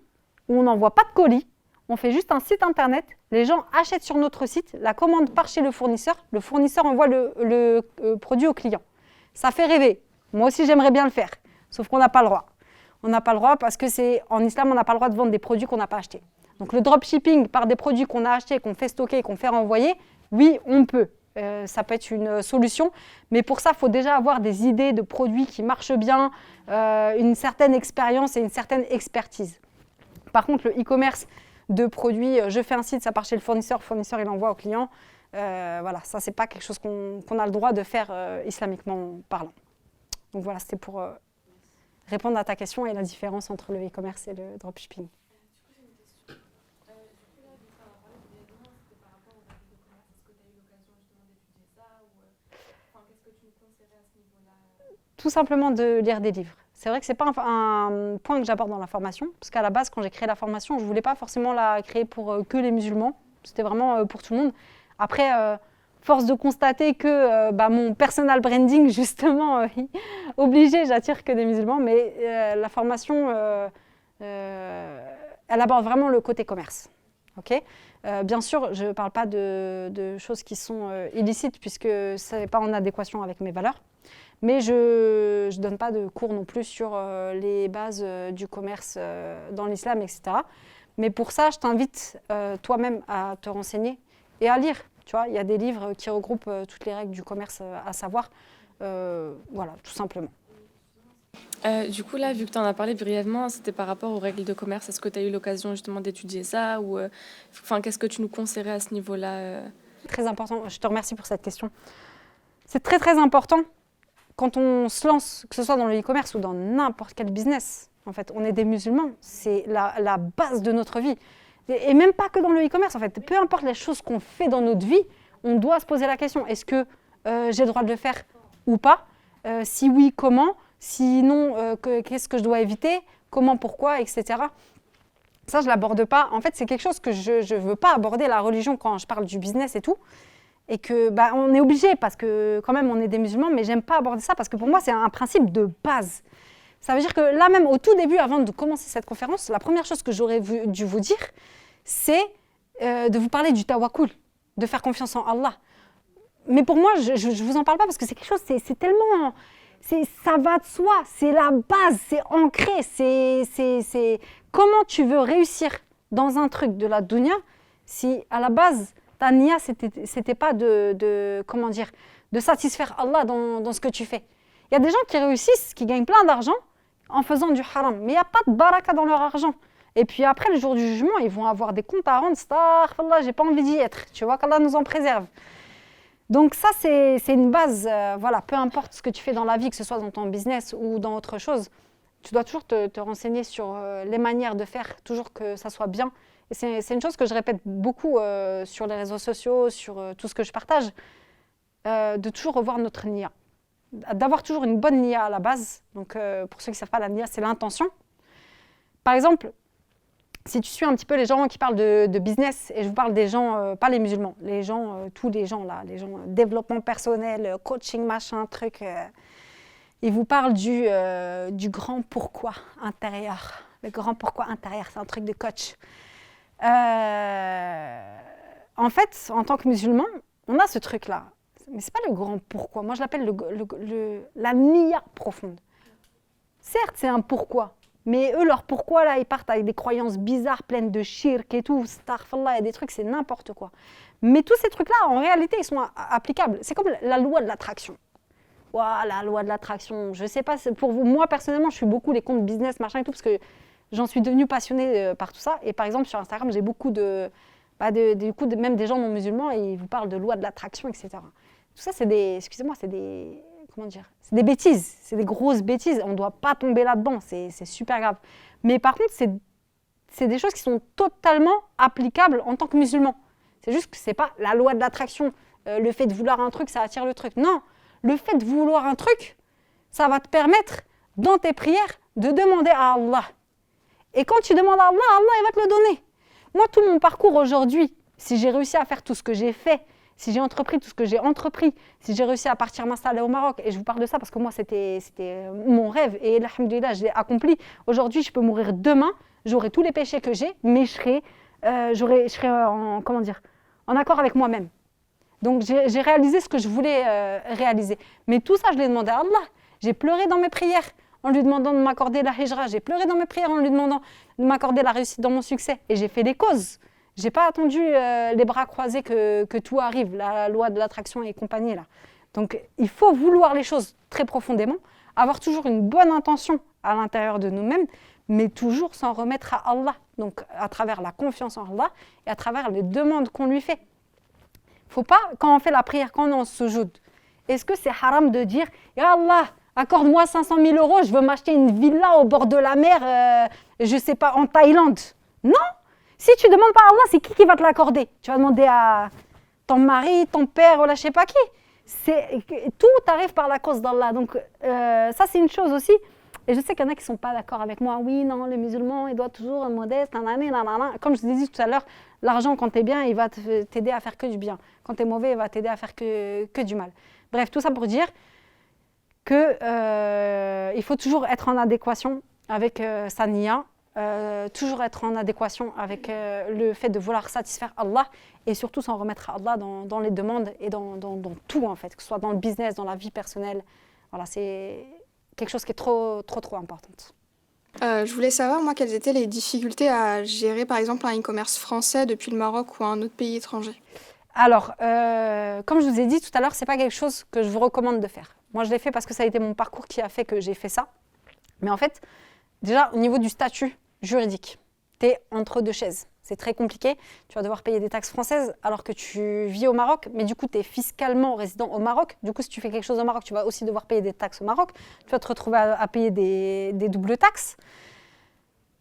où on n'envoie pas de colis, on fait juste un site internet, les gens achètent sur notre site, la commande part chez le fournisseur envoie le produit au client. Ça fait rêver. Moi aussi, j'aimerais bien le faire, sauf qu'on n'a pas le droit. On n'a pas le droit parce que en islam, on n'a pas le droit de vendre des produits qu'on n'a pas achetés. Donc le dropshipping par des produits qu'on a achetés, qu'on fait stocker, qu'on fait renvoyer, oui, on peut. Ça peut être une solution, mais pour ça, il faut déjà avoir des idées de produits qui marchent bien, une certaine expérience et une certaine expertise. Par contre, le e-commerce de produits, je fais un site, ça part chez le fournisseur il envoie au client. Voilà, ça, c'est pas quelque chose qu'on a le droit de faire islamiquement parlant. Donc voilà, c'était pour répondre à ta question et la différence entre le e-commerce et le dropshipping. Tout simplement de lire des livres. C'est vrai que ce n'est pas un point que j'aborde dans la formation, parce qu'à la base, quand j'ai créé la formation, je ne voulais pas forcément la créer pour que les musulmans. C'était vraiment pour tout le monde. Après, force de constater que mon personal branding, justement, obligé, j'attire que des musulmans, mais la formation, elle aborde vraiment le côté commerce. Okay, bien sûr, je ne parle pas de choses qui sont illicites, puisque ça n'est pas en adéquation avec mes valeurs. Mais je ne donne pas de cours non plus sur les bases du commerce dans l'islam, etc. Mais pour ça, je t'invite toi-même à te renseigner et à lire. Tu vois, il y a des livres qui regroupent toutes les règles du commerce à savoir. Voilà, tout simplement. Du coup, là, vu que tu en as parlé brièvement, c'était par rapport aux règles de commerce. Est-ce que tu as eu l'occasion justement d'étudier ça ou qu'est-ce que tu nous conseillerais à ce niveau-là Très important. Je te remercie pour cette question. C'est très, très important. Quand on se lance, que ce soit dans le e-commerce ou dans n'importe quel business, en fait, on est des musulmans, c'est la base de notre vie. Et même pas que dans le e-commerce, en fait. Peu importe les choses qu'on fait dans notre vie, on doit se poser la question, est-ce que j'ai le droit de le faire ou pas? Si oui, comment? Sinon, qu'est-ce que je dois éviter? Comment, pourquoi, etc. Ça, je ne l'aborde pas. En fait, c'est quelque chose que je ne veux pas aborder, la religion, quand je parle du business et tout. Et que on est obligé parce que quand même on est des musulmans, mais j'aime pas aborder ça parce que pour moi c'est un principe de base. Ça veut dire que là même au tout début, avant de commencer cette conférence, la première chose que j'aurais dû vous dire, c'est de vous parler du tawakkul, de faire confiance en Allah. Mais pour moi, je vous en parle pas parce que c'est quelque chose, c'est tellement, ça va de soi, c'est la base, c'est ancré, c'est comment tu veux réussir dans un truc de la dunya si à la base ta niya, c'était pas de satisfaire Allah dans ce que tu fais. Il y a des gens qui réussissent, qui gagnent plein d'argent en faisant du haram, mais il n'y a pas de baraka dans leur argent. Et puis après, le jour du jugement, ils vont avoir des comptes à rendre. Astaghfirullah, j'ai pas envie d'y être. Tu vois, qu'Allah nous en préserve. Donc ça, c'est une base. Voilà, peu importe ce que tu fais dans la vie, que ce soit dans ton business ou dans autre chose, tu dois toujours te renseigner sur les manières de faire, toujours que ça soit bien. Et c'est une chose que je répète beaucoup sur les réseaux sociaux, sur tout ce que je partage, de toujours revoir notre niya. D'avoir toujours une bonne niya à la base. Donc, pour ceux qui ne savent pas, la niya, c'est l'intention. Par exemple, si tu suis un petit peu les gens qui parlent de business, et je vous parle des gens, pas les musulmans, les gens, tous les gens là, les gens développement personnel, coaching, machin, truc, ils vous parlent du grand pourquoi intérieur. Le grand pourquoi intérieur, c'est un truc de coach. En fait, en tant que musulman, on a ce truc-là. Mais ce n'est pas le grand pourquoi. Moi, je l'appelle la niya profonde. Certes, c'est un pourquoi. Mais eux, leur pourquoi, là, ils partent avec des croyances bizarres, pleines de shirk et tout. Astaghfirullah, il y a des trucs, c'est n'importe quoi. Mais tous ces trucs-là, en réalité, ils sont applicables. C'est comme la loi de l'attraction. Ouah, la loi de l'attraction. Je ne sais pas, pour vous, moi, personnellement, je suis beaucoup les comptes business, machin et tout, parce que j'en suis devenue passionnée par tout ça. Et par exemple, sur Instagram, j'ai beaucoup même des gens non musulmans, et ils vous parlent de loi de l'attraction, etc. Tout ça, c'est des bêtises. C'est des grosses bêtises. On ne doit pas tomber là-dedans. C'est super grave. Mais par contre, c'est des choses qui sont totalement applicables en tant que musulman. C'est juste que ce n'est pas la loi de l'attraction. Le fait de vouloir un truc, ça attire le truc. Non, le fait de vouloir un truc, ça va te permettre, dans tes prières, de demander à Allah. Et quand tu demandes à Allah, Allah il va te le donner. Moi, tout mon parcours aujourd'hui, si j'ai réussi à faire tout ce que j'ai fait, si j'ai entrepris tout ce que j'ai entrepris, si j'ai réussi à partir m'installer au Maroc, et je vous parle de ça parce que moi, c'était mon rêve, et alhamdoulilah, je l'ai accompli. Aujourd'hui, je peux mourir demain, j'aurai tous les péchés que j'ai, mais je serai en accord avec moi-même. Donc, j'ai réalisé ce que je voulais réaliser. Mais tout ça, je l'ai demandé à Allah. J'ai pleuré dans mes prières en lui demandant de m'accorder la hijra. J'ai pleuré dans mes prières en lui demandant de m'accorder la réussite dans mon succès. Et j'ai fait des causes. Je n'ai pas attendu les bras croisés que tout arrive, la loi de l'attraction et compagnie. Là. Donc, il faut vouloir les choses très profondément, avoir toujours une bonne intention à l'intérieur de nous-mêmes, mais toujours s'en remettre à Allah. Donc, à travers la confiance en Allah et à travers les demandes qu'on lui fait. Il ne faut pas, quand on fait la prière, quand on est en sujoud, est-ce que c'est haram de dire « Ya Allah, accorde-moi 500 000 €, je veux m'acheter une villa au bord de la mer, je ne sais pas, en Thaïlande ». Non. Si tu ne demandes pas à Allah, c'est qui va te l'accorder? Tu vas demander à ton mari, ton père, ou là, je ne sais pas qui. Tout arrive par la cause d'Allah. Donc, ça, c'est une chose aussi. Et je sais qu'il y en a qui ne sont pas d'accord avec moi. Oui, non, les musulmans, ils doivent toujours être modestes. Nanana. Comme je vous ai dit tout à l'heure, L'argent, quand tu es bien, il va t'aider à faire que du bien. Quand tu es mauvais, il va t'aider à faire que du mal. Bref, tout ça pour dire qu'il faut toujours être en adéquation avec sa niya, toujours être en adéquation avec le fait de vouloir satisfaire Allah et surtout s'en remettre à Allah dans les demandes et dans tout en fait, que ce soit dans le business, dans la vie personnelle. Voilà, c'est quelque chose qui est trop importante. Je voulais savoir, moi, quelles étaient les difficultés à gérer, par exemple, un e-commerce français depuis le Maroc ou un autre pays étranger. Alors, comme je vous ai dit tout à l'heure, ce n'est pas quelque chose que je vous recommande de faire. Moi, je l'ai fait parce que ça a été mon parcours qui a fait que j'ai fait ça. Mais en fait, déjà, au niveau du statut juridique, tu es entre deux chaises. C'est très compliqué. Tu vas devoir payer des taxes françaises alors que tu vis au Maroc. Mais du coup, tu es fiscalement résident au Maroc. Du coup, si tu fais quelque chose au Maroc, tu vas aussi devoir payer des taxes au Maroc. Tu vas te retrouver à payer des doubles taxes.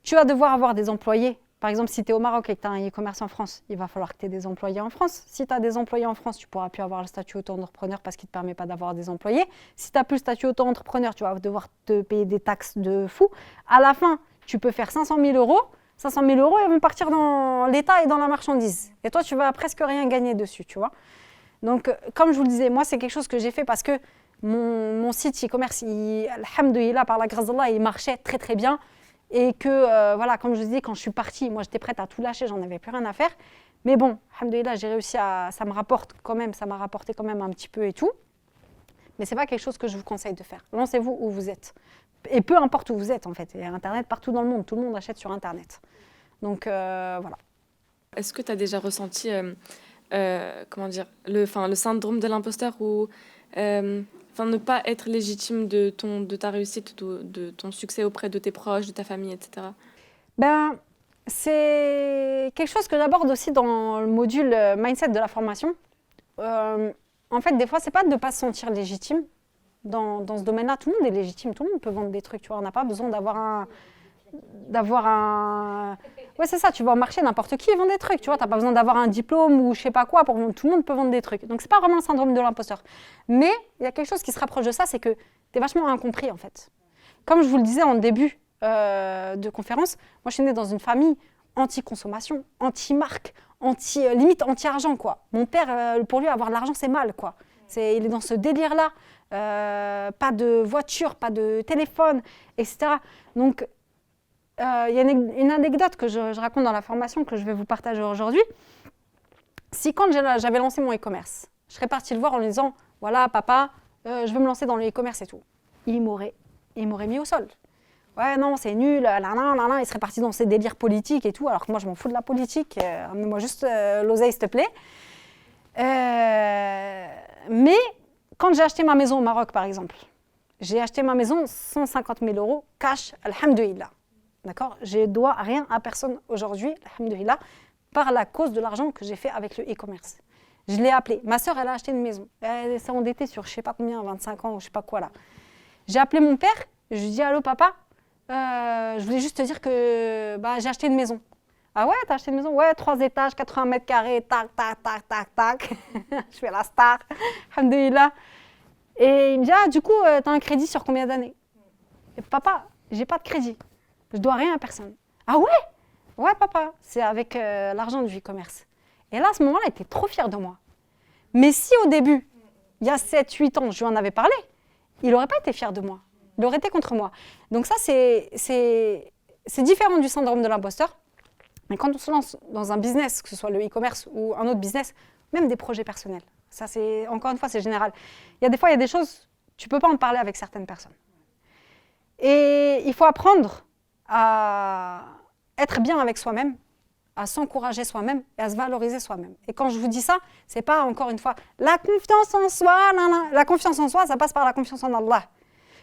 Tu vas devoir avoir des employés. Par exemple, si tu es au Maroc et que tu as un e-commerce en France, il va falloir que tu aies des employés en France. Si tu as des employés en France, tu ne pourras plus avoir le statut auto-entrepreneur parce qu'il ne te permet pas d'avoir des employés. Si tu n'as plus le statut auto-entrepreneur, tu vas devoir te payer des taxes de fou. À la fin, tu peux faire 500 000 euros. 500 000 euros, ils vont partir dans l'État et dans la marchandise. Et toi, tu vas presque rien gagner dessus, tu vois. Donc, comme je vous le disais, moi, c'est quelque chose que j'ai fait parce que mon site e-commerce, alhamdoulilah, par la grâce d'Allah, il marchait très, très bien. Et que, voilà, comme je vous dis, quand je suis partie, moi, j'étais prête à tout lâcher, j'en avais plus rien à faire. Mais bon, alhamdoulilah, j'ai réussi ça me rapporte quand même, ça m'a rapporté quand même un petit peu et tout. Mais ce n'est pas quelque chose que je vous conseille de faire. Lancez-vous où vous êtes. Et peu importe où vous êtes, en fait. Il y a Internet partout dans le monde. Tout le monde achète sur Internet. Donc, voilà. Est-ce que tu as déjà ressenti comment dire, le syndrome de l'imposteur ou ne pas être légitime de ta réussite, de ton succès auprès de tes proches, de ta famille, etc. C'est quelque chose que j'aborde aussi dans le module Mindset de la formation. En fait, des fois, c'est pas de ne pas se sentir légitime. Dans ce domaine-là, tout le monde est légitime, tout le monde peut vendre des trucs, tu vois. On n'a pas besoin d'avoir un... Ouais, c'est ça, tu vas au marché, n'importe qui vend des trucs, tu vois. Tu n'as pas besoin d'avoir un diplôme ou je sais pas quoi, tout le monde peut vendre des trucs. Donc, c'est pas vraiment le syndrome de l'imposteur. Mais il y a quelque chose qui se rapproche de ça, c'est que tu es vachement incompris, en fait. Comme je vous le disais en début de conférence, moi, je suis née dans une famille anti-consommation, anti-marque, limite anti-argent, quoi. Mon père, pour lui, avoir de l'argent, c'est mal, quoi. Il est dans ce délire-là. Pas de voiture, pas de téléphone, etc. Donc, il y a une anecdote que je raconte dans la formation que je vais vous partager aujourd'hui. Si quand j'avais lancé mon e-commerce, je serais partie le voir en lui disant « Voilà, papa, je veux me lancer dans le e-commerce et tout », il m'aurait mis au sol. Ouais, non, c'est nul, il serait parti dans ses délires politiques et tout, alors que moi, je m'en fous de la politique. Amenez-moi juste l'oseille, s'il te plaît. Mais quand j'ai acheté ma maison au Maroc, par exemple, j'ai acheté ma maison 150 000 euros cash, alhamdoulilah. D'accord ? Je ne dois rien à personne aujourd'hui, alhamdoulilah, par la cause de l'argent que j'ai fait avec le e-commerce. Je l'ai appelé. Ma sœur, elle a acheté une maison. Elle s'est endettée sur je ne sais pas combien, 25 ans ou je ne sais pas quoi là. J'ai appelé mon père, je lui ai dit « Allô papa, je voulais juste te dire que j'ai acheté une maison. » Ah ouais, t'as acheté une maison? Ouais, 3 étages, 80 mètres carrés, tac, tac, tac, tac, tac. Je fais la star, alhamdoulilah. Et il me dit, ah, du coup, t'as un crédit sur combien d'années? Et papa, j'ai pas de crédit. Je dois rien à personne. Ah ouais? Ouais, papa, c'est avec l'argent du e-commerce. Et là, à ce moment-là, il était trop fier de moi. Mais si au début, il y a 7-8 ans, je lui en avais parlé, il n'aurait pas été fier de moi. Il aurait été contre moi. Donc ça, c'est différent du syndrome de l'imposteur. Mais quand on se lance dans un business, que ce soit le e-commerce ou un autre business, même des projets personnels, ça c'est, encore une fois, c'est général. Il y a des choses, tu ne peux pas en parler avec certaines personnes. Et il faut apprendre à être bien avec soi-même, à s'encourager soi-même et à se valoriser soi-même. Et quand je vous dis ça, c'est pas, encore une fois, la confiance en soi, la confiance en soi, ça passe par la confiance en Allah.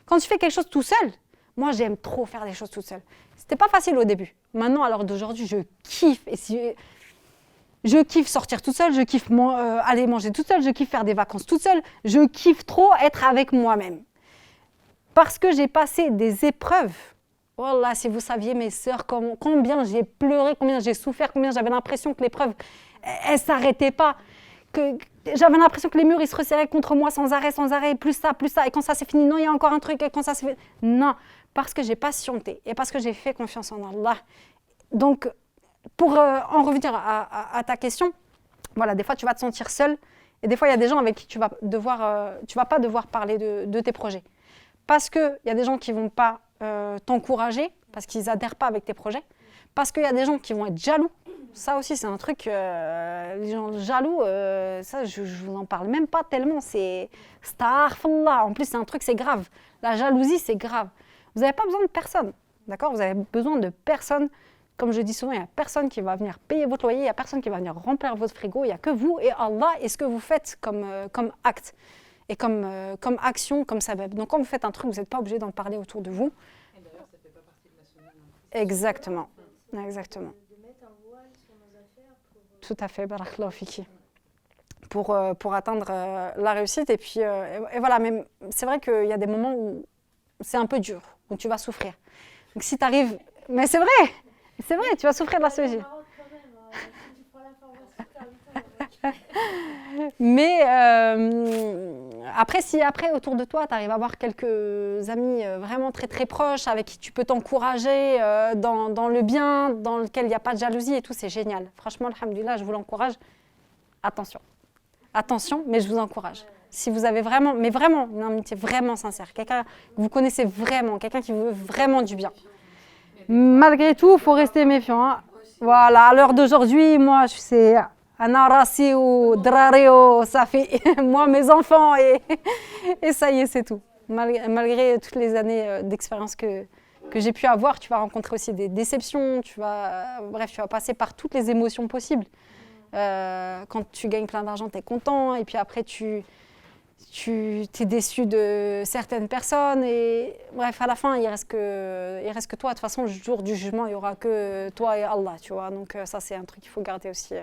Quand tu fais quelque chose tout seul, moi j'aime trop faire des choses toute seule. C'était pas facile au début. Maintenant, à l'heure d'aujourd'hui, je kiffe. Je kiffe sortir toute seule, je kiffe aller manger toute seule, je kiffe faire des vacances toute seule. Je kiffe trop être avec moi-même. Parce que j'ai passé des épreuves. Oh là, si vous saviez, mes sœurs, combien j'ai pleuré, combien j'ai souffert, combien j'avais l'impression que l'épreuve, elle ne s'arrêtait pas. J'avais l'impression que les murs, ils se resserraient contre moi sans arrêt, plus ça. Et quand ça s'est fini, non, il y a encore un truc. Et quand ça s'est fini, non. Parce que j'ai patienté et parce que j'ai fait confiance en Allah. Donc, pour en revenir à ta question, voilà, des fois tu vas te sentir seul et des fois il y a des gens avec qui tu vas pas devoir parler de tes projets. Parce qu'il y a des gens qui ne vont pas t'encourager, parce qu'ils n'adhèrent pas avec tes projets, parce qu'il y a des gens qui vont être jaloux. Ça aussi, c'est un truc, les gens jaloux, ça, je vous en parle même pas tellement, c'est astaghfirullah. En plus, c'est un truc, c'est grave. La jalousie, c'est grave. Vous n'avez pas besoin de personne, d'accord? Vous avez besoin de personne. Comme je dis souvent, il n'y a personne qui va venir payer votre loyer, il n'y a personne qui va venir remplir votre frigo, il n'y a que vous et Allah et ce que vous faites comme acte et comme action, comme sabab. Donc quand vous faites un truc, vous n'êtes pas obligé d'en parler autour de vous. Et d'ailleurs, ça ne fait pas partie de la sunna non plus. Exactement, exactement. De mettre un voile sur nos affaires pour... Tout à fait, barakallahu fiki. Pour atteindre la réussite. Et puis, et voilà, mais c'est vrai qu'il y a des moments où c'est un peu dur, où tu vas souffrir. Donc si tu arrives... Mais c'est vrai, tu vas souffrir de la solitude. Mais après, si après, autour de toi, tu arrives à avoir quelques amis vraiment très très proches avec qui tu peux t'encourager dans le bien, dans lequel il n'y a pas de jalousie et tout, c'est génial. Franchement, alhamdoulilah, je vous l'encourage. Attention. Attention, mais je vous encourage. Si vous avez vraiment, mais vraiment, une amitié vraiment sincère, quelqu'un que vous connaissez vraiment, quelqu'un qui vous veut vraiment du bien. Malgré tout, il faut rester méfiant. Hein. Voilà, à l'heure d'aujourd'hui, moi, je sais... Anarasi ou Drareo, ça fait moi, mes enfants, et ça y est, c'est tout. Malgré toutes les années d'expérience que j'ai pu avoir, tu vas rencontrer aussi des déceptions, tu vas passer par toutes les émotions possibles. Quand tu gagnes plein d'argent, tu es content, et puis après, tu es déçu de certaines personnes, et bref, à la fin, il reste que toi. De toute façon, le jour du jugement, il n'y aura que toi et Allah, tu vois. Donc ça, c'est un truc qu'il faut garder aussi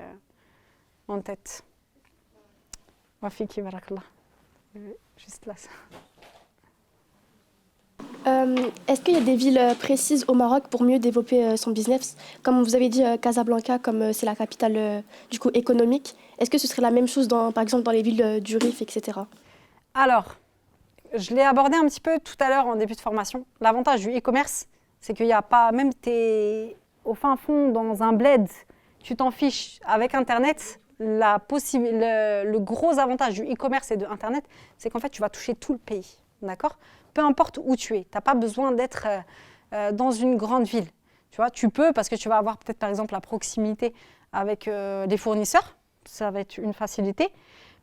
en tête. Wafiki barakallah. Juste là. Est-ce qu'il y a des villes précises au Maroc pour mieux développer son business? Comme vous avez dit, Casablanca, comme c'est la capitale du coup économique. Est-ce que ce serait la même chose par exemple dans les villes du Rif, etc.? Alors, je l'ai abordé un petit peu tout à l'heure en début de formation. L'avantage du e-commerce, c'est qu'il n'y a pas, même t'es au fin fond dans un bled, tu t'en fiches avec Internet. Le gros avantage du e-commerce et de Internet, c'est qu'en fait, tu vas toucher tout le pays, d'accord? Peu importe où tu es, tu n'as pas besoin d'être dans une grande ville. Tu vois, tu peux parce que tu vas avoir peut-être par exemple la proximité avec les fournisseurs, ça va être une facilité,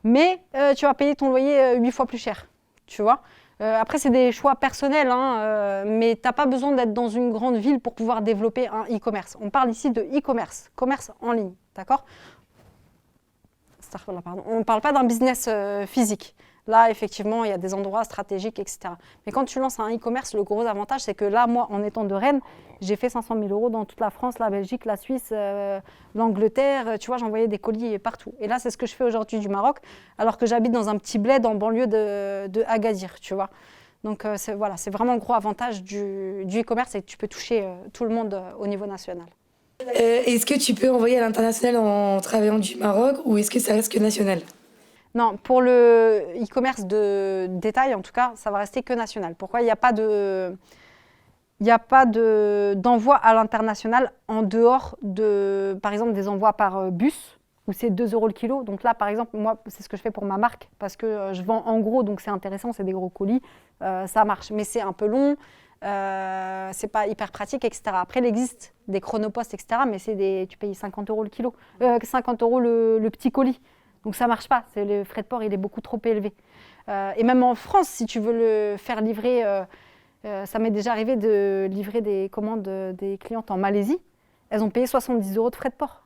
mais tu vas payer ton loyer 8 fois plus cher, tu vois. Après, c'est des choix personnels, hein, mais tu n'as pas besoin d'être dans une grande ville pour pouvoir développer un e-commerce. On parle ici de e-commerce, commerce en ligne, d'accord? On ne parle pas d'un business physique. Là, effectivement, il y a des endroits stratégiques, etc. Mais quand tu lances un e-commerce, le gros avantage, c'est que là, moi, en étant de Rennes, j'ai fait 500 000 € dans toute la France, la Belgique, la Suisse, l'Angleterre. Tu vois, j'envoyais des colis partout. Et là, c'est ce que je fais aujourd'hui du Maroc, alors que j'habite dans un petit bled en banlieue de Agadir, tu vois. Donc, c'est vraiment le gros avantage du e-commerce, c'est que tu peux toucher tout le monde au niveau national. Est-ce que tu peux envoyer à l'international en travaillant du Maroc ou est-ce que ça reste que national? Non, pour le e-commerce de détail, en tout cas, ça va rester que national. Pourquoi? Il n'y a pas d'envoi à l'international en dehors de, par exemple, des envois par bus, où c'est 2 € le kilo. Donc là, par exemple, moi, c'est ce que je fais pour ma marque, parce que je vends en gros, donc c'est intéressant, c'est des gros colis, ça marche. Mais c'est un peu long, c'est pas hyper pratique, etc. Après, il existe des chronopostes, etc. Mais tu payes 50 € le kilo, 50 € le petit colis. Donc ça ne marche pas, le frais de port il est beaucoup trop élevé. Et même en France, si tu veux le faire livrer, ça m'est déjà arrivé de livrer des commandes des clientes en Malaisie, elles ont payé 70 € de frais de port.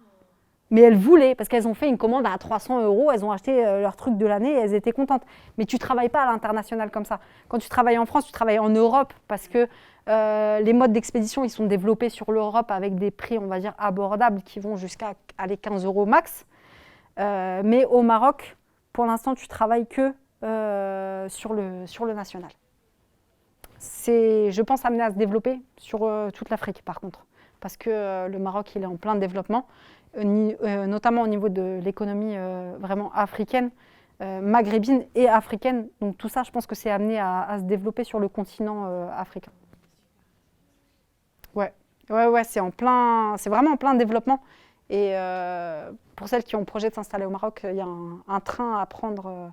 Mais elles voulaient, parce qu'elles ont fait une commande à 300 €, elles ont acheté leur truc de l'année et elles étaient contentes. Mais tu ne travailles pas à l'international comme ça. Quand tu travailles en France, tu travailles en Europe, parce que les modes d'expédition, ils sont développés sur l'Europe avec des prix, on va dire, abordables, qui vont jusqu'à aller 15 € max. Mais au Maroc, pour l'instant, tu travailles que sur le national. C'est, je pense, amené à se développer sur toute l'Afrique, par contre, parce que le Maroc, il est en plein développement, notamment au niveau de l'économie vraiment africaine, maghrébine et africaine. Donc tout ça, je pense que c'est amené à se développer sur le continent africain. Ouais. Ouais, c'est vraiment en plein développement. Et pour celles qui ont projet de s'installer au Maroc, il y a un train à prendre.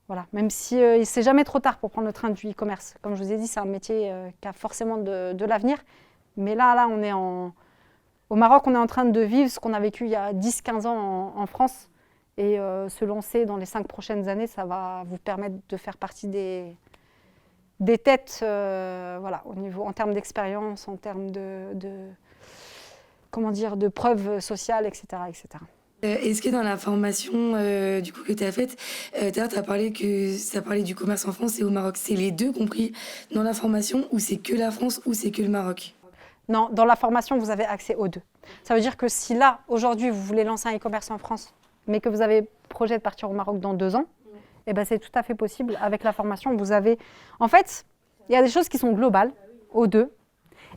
Voilà. Même si c'est jamais trop tard pour prendre le train du e-commerce. Comme je vous ai dit, c'est un métier qui a forcément de l'avenir. Mais là, au Maroc, on est en train de vivre ce qu'on a vécu il y a 10-15 ans en France. Et se lancer dans les 5 prochaines années, ça va vous permettre de faire partie des têtes, voilà, en termes d'expérience, en termes de preuves sociales, etc. etc. Est-ce que dans la formation du coup, que tu as faite, tu as parlé que ça parlait du commerce en France et au Maroc. C'est les deux compris dans la formation ou c'est que la France ou c'est que le Maroc? Non, dans la formation, vous avez accès aux deux. Ça veut dire que si là, aujourd'hui, vous voulez lancer un e-commerce en France, mais que vous avez projet de partir au Maroc dans 2 ans, eh ben, c'est tout à fait possible. Avec la formation, vous avez... En fait, il y a des choses qui sont globales aux deux,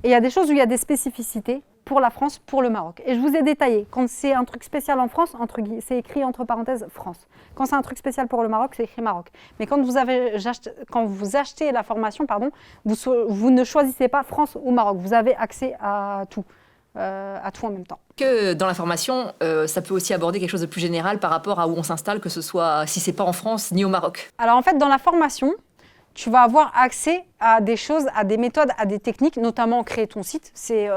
et il y a des choses où il y a des spécificités pour la France, pour le Maroc. Et je vous ai détaillé. Quand c'est un truc spécial en France, c'est écrit entre parenthèses France. Quand c'est un truc spécial pour le Maroc, c'est écrit Maroc. Mais quand vous achetez la formation, vous ne choisissez pas France ou Maroc. Vous avez accès à tout en même temps. Que dans la formation, ça peut aussi aborder quelque chose de plus général par rapport à où on s'installe, que ce soit si c'est pas en France ni au Maroc. Alors en fait, dans la formation, tu vas avoir accès à des choses, à des méthodes, à des techniques, notamment créer ton site. C'est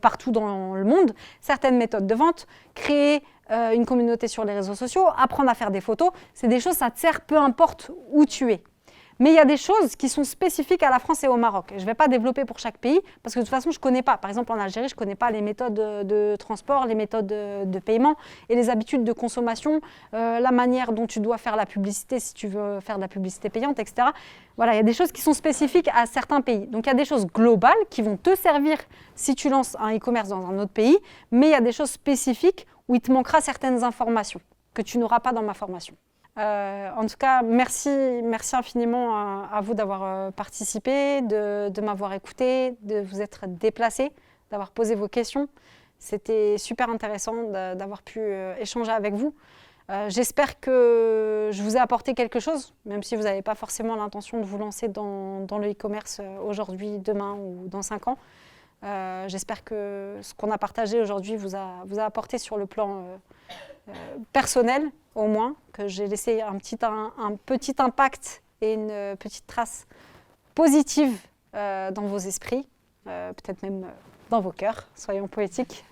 partout dans le monde. Certaines méthodes de vente, créer une communauté sur les réseaux sociaux, apprendre à faire des photos. C'est des choses, ça te sert peu importe où tu es. Mais il y a des choses qui sont spécifiques à la France et au Maroc. Je ne vais pas développer pour chaque pays parce que de toute façon, je ne connais pas. Par exemple, en Algérie, je ne connais pas les méthodes de transport, les méthodes de paiement et les habitudes de consommation, la manière dont tu dois faire la publicité si tu veux faire de la publicité payante, etc. Voilà, il y a des choses qui sont spécifiques à certains pays. Donc, il y a des choses globales qui vont te servir si tu lances un e-commerce dans un autre pays, mais il y a des choses spécifiques où il te manquera certaines informations que tu n'auras pas dans ma formation. En tout cas, merci infiniment à vous d'avoir participé, de m'avoir écouté, de vous être déplacé, d'avoir posé vos questions. C'était super intéressant d'avoir pu échanger avec vous. J'espère que je vous ai apporté quelque chose, même si vous n'avez pas forcément l'intention de vous lancer dans le e-commerce aujourd'hui, demain ou dans 5 ans. J'espère que ce qu'on a partagé aujourd'hui vous a apporté sur le plan personnel, au moins, que j'ai laissé un petit impact et une petite trace positive dans vos esprits, peut-être même dans vos cœurs, soyons poétiques.